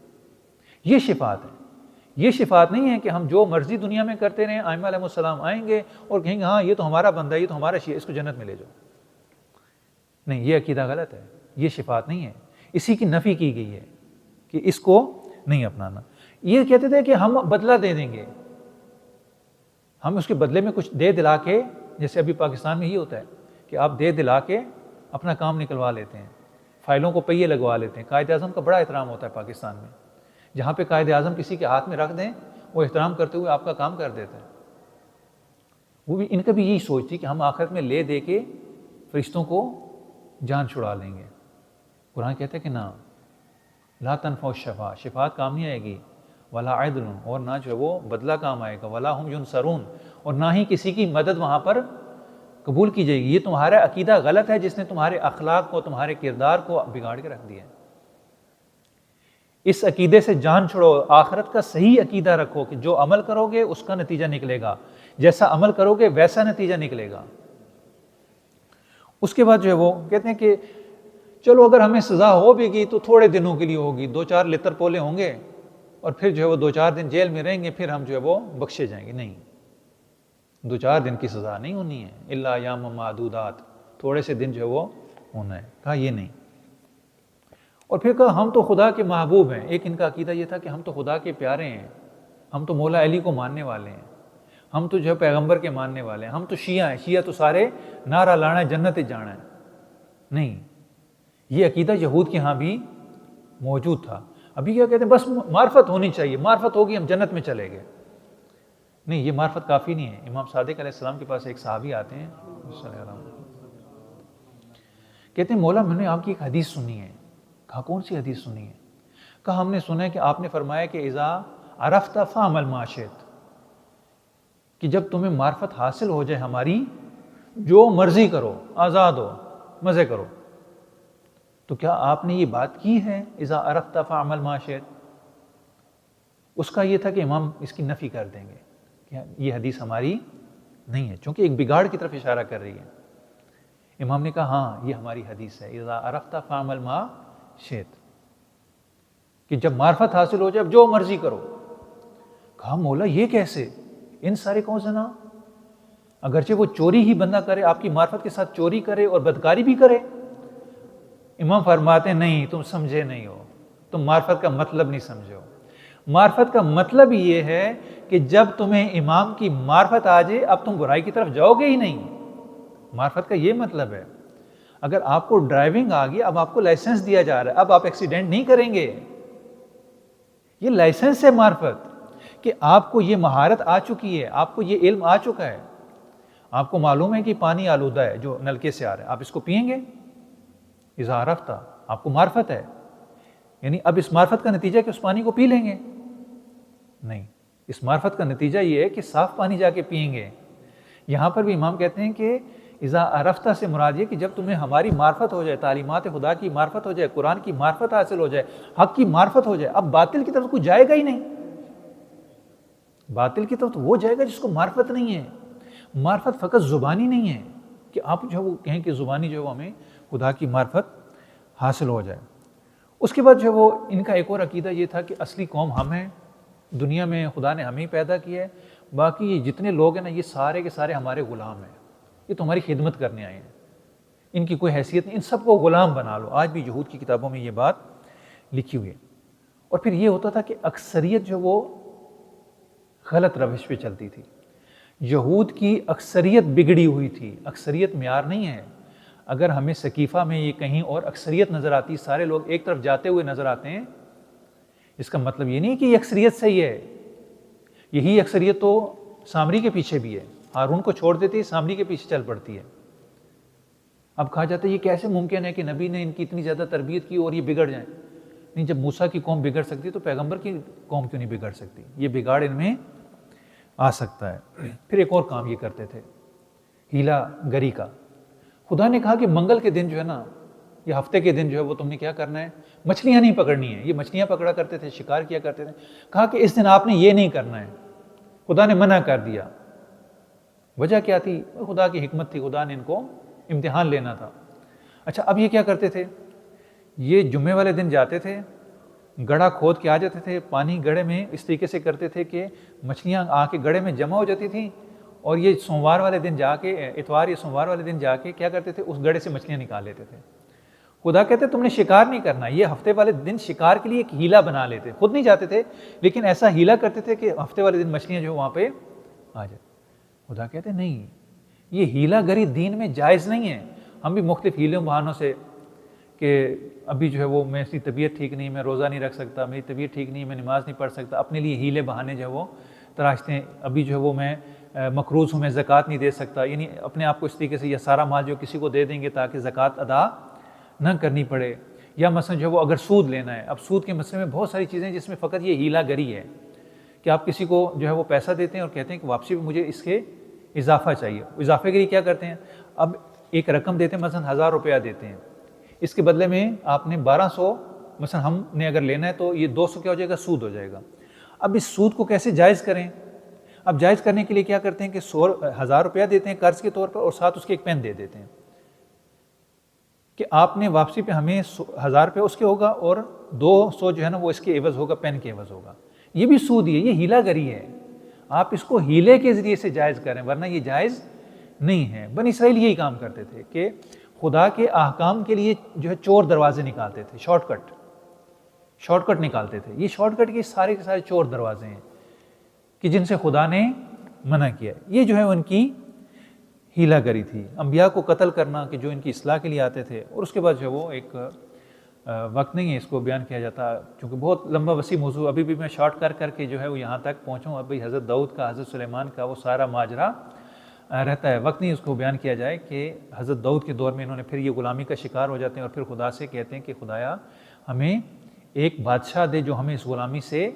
یہ شفاعت ہے. یہ شفاعت نہیں ہے کہ ہم جو مرضی دنیا میں کرتے رہیں، ائمہ علیہ السلام آئیں گے اور کہیں گے ہاں یہ تو ہمارا بندہ ہے، یہ تو ہمارا شیعہ، اس کو جنت میں لے جاؤ. نہیں، یہ عقیدہ غلط ہے. یہ شفاعت نہیں ہے. اسی کی نفی کی گئی ہے کہ اس کو نہیں اپنانا. یہ کہتے تھے کہ ہم بدلہ دے دیں گے، ہم اس کے بدلے میں کچھ دے دلا کے، جیسے ابھی پاکستان میں ہی ہوتا ہے کہ آپ دے دلا کے اپنا کام نکلوا لیتے ہیں، فائلوں کو پہیے لگوا لیتے ہیں. قائد اعظم کا بڑا احترام ہوتا ہے پاکستان میں. جہاں پہ قائد اعظم کسی کے ہاتھ میں رکھ دیں، وہ احترام کرتے ہوئے آپ کا کام کر دیتا ہے. وہ بھی ان کا بھی یہی سوچ تھی کہ ہم آخرت میں لے دے کے فرشتوں کو جان چھڑا لیں گے. قرآن کہتا ہے کہ نہ، لا تنفع الشفاعہ، شفاعت کام نہیں آئے گی، ولا عدل، اور نہ جو ہے وہ بدلہ کام آئے گا، ولا ہم ینصرون، اور نہ ہی کسی کی مدد وہاں پر قبول کی جائے گی. یہ تمہارا عقیدہ غلط ہے جس نے تمہارے اخلاق کو، تمہارے کردار کو بگاڑ کے رکھ دیا ہے. اس عقیدے سے جان چھوڑو، آخرت کا صحیح عقیدہ رکھو کہ جو عمل کرو گے اس کا نتیجہ نکلے گا، جیسا عمل کرو گے ویسا نتیجہ نکلے گا. اس کے بعد جو ہے وہ کہتے ہیں کہ چلو اگر ہمیں سزا ہو بھی گئی تو تھوڑے دنوں کے لیے ہوگی، 2-4 لتر پولے ہوں گے اور پھر جو ہے وہ 2-4 دن جیل میں رہیں گے، پھر ہم جو ہے وہ بخشے جائیں گے. نہیں، 2-4 دن کی سزا نہیں ہونی ہے، الا ایام معدودات، تھوڑے سے دن جو ہے وہ ہونا ہے. کہا یہ نہیں. اور پھر کہا ہم تو خدا کے محبوب ہیں. ایک ان کا عقیدہ یہ تھا کہ ہم تو خدا کے پیارے ہیں، ہم تو مولا علی کو ماننے والے ہیں، ہم تو جو ہے پیغمبر کے ماننے والے ہیں، ہم تو شیعہ ہیں، شیعہ تو سارے نعرہ لانا ہے جنت جانا ہے. نہیں، یہ عقیدہ یہود کے ہاں بھی موجود تھا. ابھی کیا کہتے ہیں بس معرفت ہونی چاہیے، معرفت ہوگی ہم جنت میں چلے گئے. نہیں، یہ معرفت کافی نہیں ہے. امام صادق علیہ السلام کے پاس ایک صحابی آتے ہیں، کہتے ہیں مولا میں نے آپ کی ایک حدیث سنی ہے. کہا کون سی حدیث سنی ہے؟ کہا ہم نے سنا ہے کہ آپ نے فرمایا کہ اذا عرفت فاعمل ما شئت، کہ جب تمہیں معرفت حاصل ہو جائے ہماری، جو مرضی کرو، آزاد ہو، مزے کرو. تو کیا آپ نے یہ بات کی ہے اذا عرفت فاعمل ما شئت؟ اس کا یہ تھا کہ امام اس کی نفی کر دیں گے کہ یہ حدیث ہماری نہیں ہے، چونکہ ایک بگاڑ کی طرف اشارہ کر رہی ہے. امام نے کہا ہاں یہ ہماری حدیث ہے، اذا عرفت فاعمل ما شئت، کہ جب معرفت حاصل ہو جائے اب جو مرضی کرو. کہا مولا یہ کیسے؟ ان سارے کون زنا، اگرچہ وہ چوری ہی بندہ کرے، آپ کی معرفت کے ساتھ چوری کرے اور بدکاری بھی کرے. امام فرماتے ہیں نہیں، تم سمجھے نہیں ہو، تم معرفت کا مطلب نہیں سمجھے ہو. معرفت کا مطلب یہ ہے کہ جب تمہیں امام کی معرفت آ جائے اب تم برائی کی طرف جاؤ گے ہی نہیں. معرفت کا یہ مطلب ہے. اگر آپ کو ڈرائیونگ آ گئی، اب آپ کو لائسنس دیا جا رہا ہے، اب آپ ایکسیڈنٹ نہیں کریں گے. یہ لائسنس ہے معرفت، کہ آپ کو یہ مہارت آ چکی ہے، آپ کو یہ علم آ چکا ہے. آپ کو معلوم ہے کہ پانی آلودہ ہے جو نلکے سے آ رہا ہے، آپ اس کو پئیں گے. اذا عرفت، آپ کو معرفت ہے، یعنی اب اس معرفت کا نتیجہ کہ اس پانی کو پی لیں گے؟ نہیں، اس معرفت کا نتیجہ یہ ہے کہ صاف پانی جا کے پئیں گے. یہاں پر بھی امام کہتے ہیں کہ اذا عرفت سے مراد یہ کہ جب تمہیں ہماری معرفت ہو جائے، تعلیمات خدا کی معرفت ہو جائے، قرآن کی معرفت حاصل ہو جائے، حق کی معرفت ہو جائے، اب باطل کی طرف کوئی جائے گا ہی نہیں. باطل کی طرف تو وہ جائے گا جس کو معرفت نہیں ہے. معرفت فقط زبانی نہیں ہے کہ آپ جو ہے وہ کہیں کہ زبانی جو ہے وہ ہمیں خدا کی معرفت حاصل ہو جائے. اس کے بعد جو ہے وہ ان کا ایک اور عقیدہ یہ تھا کہ اصلی قوم ہم ہیں، دنیا میں خدا نے ہمیں پیدا کیا ہے، باقی یہ جتنے لوگ ہیں نا یہ سارے کے سارے ہمارے غلام ہیں، یہ تمہاری خدمت کرنے آئے ہیں، ان کی کوئی حیثیت نہیں، ان سب کو غلام بنا لو. آج بھی یہود کی کتابوں میں یہ بات لکھی ہوئی ہے. اور پھر یہ ہوتا تھا کہ اکثریت جو وہ غلط روش پہ چلتی تھی. یہود کی اکثریت بگڑی ہوئی تھی. اکثریت معیار نہیں ہے. اگر ہمیں سقیفہ میں یہ کہیں اور اکثریت نظر آتی، سارے لوگ ایک طرف جاتے ہوئے نظر آتے ہیں، اس کا مطلب یہ نہیں کہ یہ اکثریت صحیح ہے. یہی اکثریت تو سامری کے پیچھے بھی ہے. ہارون کو چھوڑ دیتی ہے، سامری کے پیچھے چل پڑتی ہے. اب کہا جاتا ہے یہ کیسے ممکن ہے کہ نبی نے ان کی اتنی زیادہ تربیت کی اور یہ بگڑ جائیں؟ نہیں، جب موسیٰ کی قوم بگڑ سکتی تو پیغمبر کی قوم کیوں نہیں بگڑ سکتی؟ یہ بگاڑ ان میں آ سکتا ہے. پھر ایک اور کام یہ کرتے تھے، ہیلا گری کا. خدا نے کہا کہ منگل کے دن جو ہے نا، یہ ہفتے کے دن جو ہے وہ تم نے کیا کرنا ہے؟ مچھلیاں نہیں پکڑنی ہیں. یہ مچھلیاں پکڑا کرتے تھے، شکار کیا کرتے تھے. کہا کہ اس دن آپ نے یہ نہیں کرنا ہے. خدا نے منع کر دیا. وجہ کیا تھی؟ خدا کی حکمت تھی، خدا نے ان کو امتحان لینا تھا. اچھا، اب یہ کیا کرتے تھے؟ یہ جمعے والے دن جاتے تھے، گڑھا کھود کے آ جاتے تھے. پانی گڑھے میں اس طریقے سے کرتے تھے کہ مچھلیاں آ کے گڑھے میں جمع ہو جاتی تھیں، اور یہ سوموار والے دن جا کے، اتوار یا سوموار والے دن جا کے کیا کرتے تھے؟ اس گڑھے سے مچھلیاں نکال لیتے تھے. خدا کہتے تم نے شکار نہیں کرنا. یہ ہفتے والے دن شکار کے لیے ایک ہیلا بنا لیتے. خود نہیں جاتے تھے لیکن ایسا ہیلا کرتے تھے کہ ہفتے والے دن مچھلیاں جو وہاں پہ آ جائے. خدا کہتے نہیں، یہ ہیلا گری دین میں جائز نہیں ہے. ہم بھی مختلف ہیلوں بہانوں سے کہ ابھی جو ہے وہ میں اس کی طبیعت ٹھیک نہیں، میں روزہ نہیں رکھ سکتا، میری طبیعت ٹھیک نہیں، میں نماز نہیں پڑھ سکتا، اپنے لیے ہیلے بہانے جو ہے وہ تراشتے ہیں. ابھی جو ہے وہ میں مقروض ہوں، میں زکوٰۃ نہیں دے سکتا، یعنی اپنے آپ کو اس طریقے سے یا سارا مال جو کسی کو دے دیں گے تاکہ زکوٰۃ ادا نہ کرنی پڑے، یا مثلا جو ہے وہ اگر سود لینا ہے، اب سود کے مسئلے میں بہت ساری چیزیں جس میں فقط یہ ہیلا گری ہے کہ آپ کسی کو جو ہے وہ پیسہ دیتے ہیں اور کہتے ہیں کہ واپسی پہ مجھے اس کے اضافہ چاہیے، اضافہ گری کیا کرتے ہیں، اب ایک رقم دیتے ہیں، مثلا 1000 روپیہ دیتے ہیں، اس کے بدلے میں آپ نے 1200 مثلا ہم نے اگر لینا ہے تو یہ 200 کیا ہو جائے گا، سود ہو جائے گا۔ اب اس سود کو کیسے جائز کریں؟ اب جائز کرنے کے لیے کیا کرتے ہیں کہ 1000 روپیہ دیتے ہیں قرض کے طور پر اور ساتھ اس کے ایک پین دے دیتے ہیں کہ آپ نے واپسی پہ ہمیں 1000 روپیہ اس کے ہوگا اور 200 جو ہے نا وہ اس کے عوض ہوگا، پین کے عوض ہوگا۔ یہ بھی سود ہی ہے، یہ ہیلا گری ہے، آپ اس کو ہیلے کے ذریعے سے جائز کریں ورنہ یہ جائز نہیں ہے۔ بنی اسرائیل یہی کام کرتے تھے کہ خدا کے احکام کے لیے جو ہے چور دروازے نکالتے تھے، شارٹ کٹ نکالتے تھے۔ یہ شارٹ کٹ کے سارے چور دروازے ہیں کہ جن سے خدا نے منع کیا، یہ جو ہے ان کی ہیلا گری تھی۔ انبیاء کو قتل کرنا کہ جو ان کی اصلاح کے لیے آتے تھے، اور اس کے بعد جو ہے وہ ایک وقت نہیں ہے اس کو بیان کیا جاتا چونکہ بہت لمبا وسیع موضوع، ابھی بھی میں شارٹ کر کے جو ہے وہ یہاں تک پہنچوں۔ ابھی حضرت داؤد کا، حضرت سلیمان کا وہ سارا ماجرا رہتا ہے، وقت نہیں اس کو بیان کیا جائے کہ حضرت داؤد کے دور میں انہوں نے پھر یہ غلامی کا شکار ہو جاتے ہیں اور پھر خدا سے کہتے ہیں کہ خدایا ہمیں ایک بادشاہ دے جو ہمیں اس غلامی سے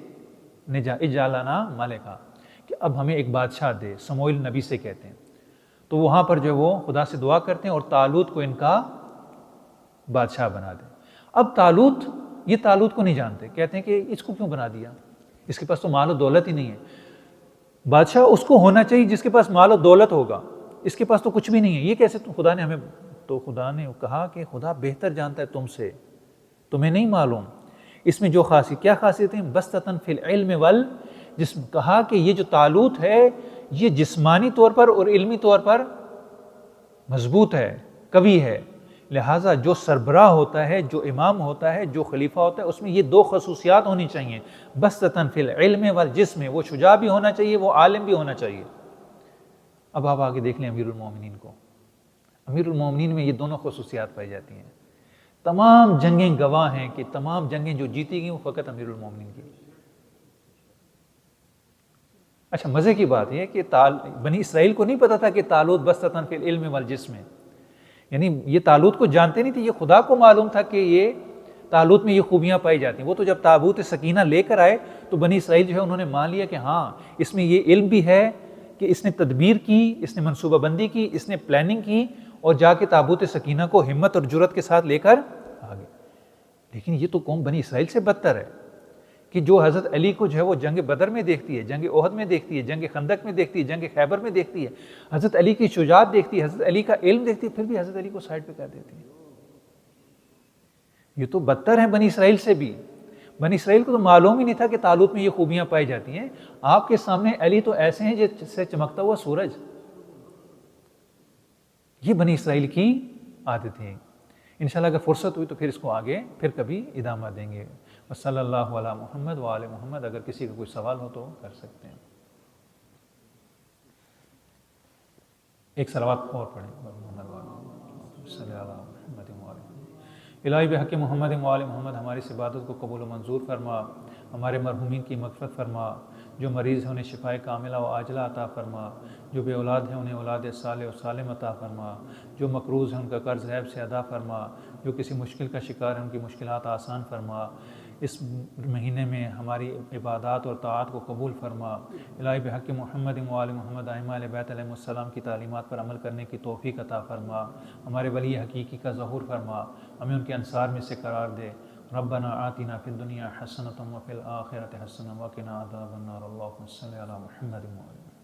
اجعلنا ملکا، کہ اب ہمیں ایک بادشاہ دے، سموئیل نبی سے کہتے ہیں۔ تو وہاں پر جو وہ خدا سے دعا کرتے ہیں اور طالوت کو ان کا بادشاہ بنا دیں۔ اب یہ طالوت کو نہیں جانتے، کہتے ہیں کہ اس کو کیوں بنا دیا، اس کے پاس تو مال و دولت ہی نہیں ہے۔ بادشاہ اس کو ہونا چاہیے جس کے پاس مال و دولت ہوگا، اس کے پاس تو کچھ بھی نہیں ہے، یہ کیسے خدا نے ہمیں، تو خدا نے کہا کہ خدا بہتر جانتا ہے تم سے، تمہیں نہیں معلوم اس میں جو خاصیت، کیا خاصیت ہے، بسطتاً فی العلم والجسم، کہا کہ یہ جو طالوت ہے یہ جسمانی طور پر اور علمی طور پر مضبوط ہے، قوی ہے، لہٰذا جو سربراہ ہوتا ہے، جو امام ہوتا ہے، جو خلیفہ ہوتا ہے، اس میں یہ دو خصوصیات ہونی چاہیے، بسطتاً فی العلم والجسم، وہ شجاع بھی ہونا چاہیے، وہ عالم بھی ہونا چاہیے۔ اب آپ آگے دیکھ لیں امیر المومنین کو، امیر المومنین میں یہ دونوں خصوصیات پائی جاتی ہیں۔ تمام جنگیں گواہ ہیں کہ تمام جنگیں جو جیتی گئیں وہ فقط امیر المومنین کی۔ اچھا مزے کی بات یہ ہے کہ بنی اسرائیل کو نہیں پتا تھا کہ طالوت بسطتاً فی العلم والجسم ہے، یعنی یہ طالوت کو جانتے نہیں تھے، یہ خدا کو معلوم تھا کہ یہ طالوت میں یہ خوبیاں پائی جاتی ہیں۔ وہ تو جب تابوت سکینہ لے کر آئے تو بنی اسرائیل جو ہے انہوں نے مان لیا کہ ہاں اس میں یہ علم بھی ہے کہ اس نے تدبیر کی، اس نے منصوبہ بندی کی، اس نے پلاننگ کی اور جا کے تابوت سکینہ کو ہمت اور جرأت کے ساتھ لے کر آ گئے۔ لیکن یہ تو قوم بنی اسرائیل سے بدتر ہے کہ جو حضرت علی کو جو ہے وہ جنگ بدر میں دیکھتی ہے، جنگ احد میں دیکھتی ہے، جنگ خندق میں دیکھتی ہے، جنگ خیبر میں دیکھتی ہے، حضرت علی کی شجاعت دیکھتی ہے، حضرت علی کا علم دیکھتی ہے، پھر بھی حضرت علی کو سائڈ پہ کر دیتی ہے۔ یہ تو بدتر ہیں بنی اسرائیل سے بھی۔ بنی اسرائیل کو تو معلوم ہی نہیں تھا کہ طالوت میں یہ خوبیاں پائی جاتی ہیں۔ آپ کے سامنے علی تو ایسے ہیں جیسے چمکتا ہوا سورج۔ یہ بنی اسرائیل کی عادت ہے۔ انشاءاللہ اگر فرصت ہوئی تو پھر اس کو آگے پھر کبھی ادامہ دیں گے۔ وصلی اللہ علی محمد وآل محمد۔ اگر کسی کا کوئی سوال ہو تو کر سکتے ہیں۔ ایک صلوات اور پڑھیں، محمد وآل محمد صلی اللہ علیہ محمد وآل محمد۔ الہی بحق محمد وآل محمد ہماری اس عبادت کو قبول و منظور فرما، ہمارے مرحومین کی مغفرت فرما، جو مریض ہیں انہیں شفائے کاملہ و عاجلہ عطا فرما، جو بے اولاد ہیں انہیں اولاد صالح و سالم عطا فرما، جو مقروض ہیں ان کا قرض غیب سے ادا فرما، جو کسی مشکل کا شکار ہیں ان کی مشکلات آسان فرما۔ اس مہینے میں ہماری عبادات اور طاعات کو قبول فرما۔ الہی بحق محمد وآل محمد ائمہ اہل بیت علیہم السلام کی تعلیمات پر عمل کرنے کی توفیق عطا فرما، ہمارے ولی حقیقی کا ظہور فرما، ہمیں ان کے انصار میں سے قرار دے۔ ربنا آتنا فی الدنیا حسنۃ وفی الآخرۃ حسنۃ وقنا عذاب النار۔ اللہم صل علی محمد وآل محمد۔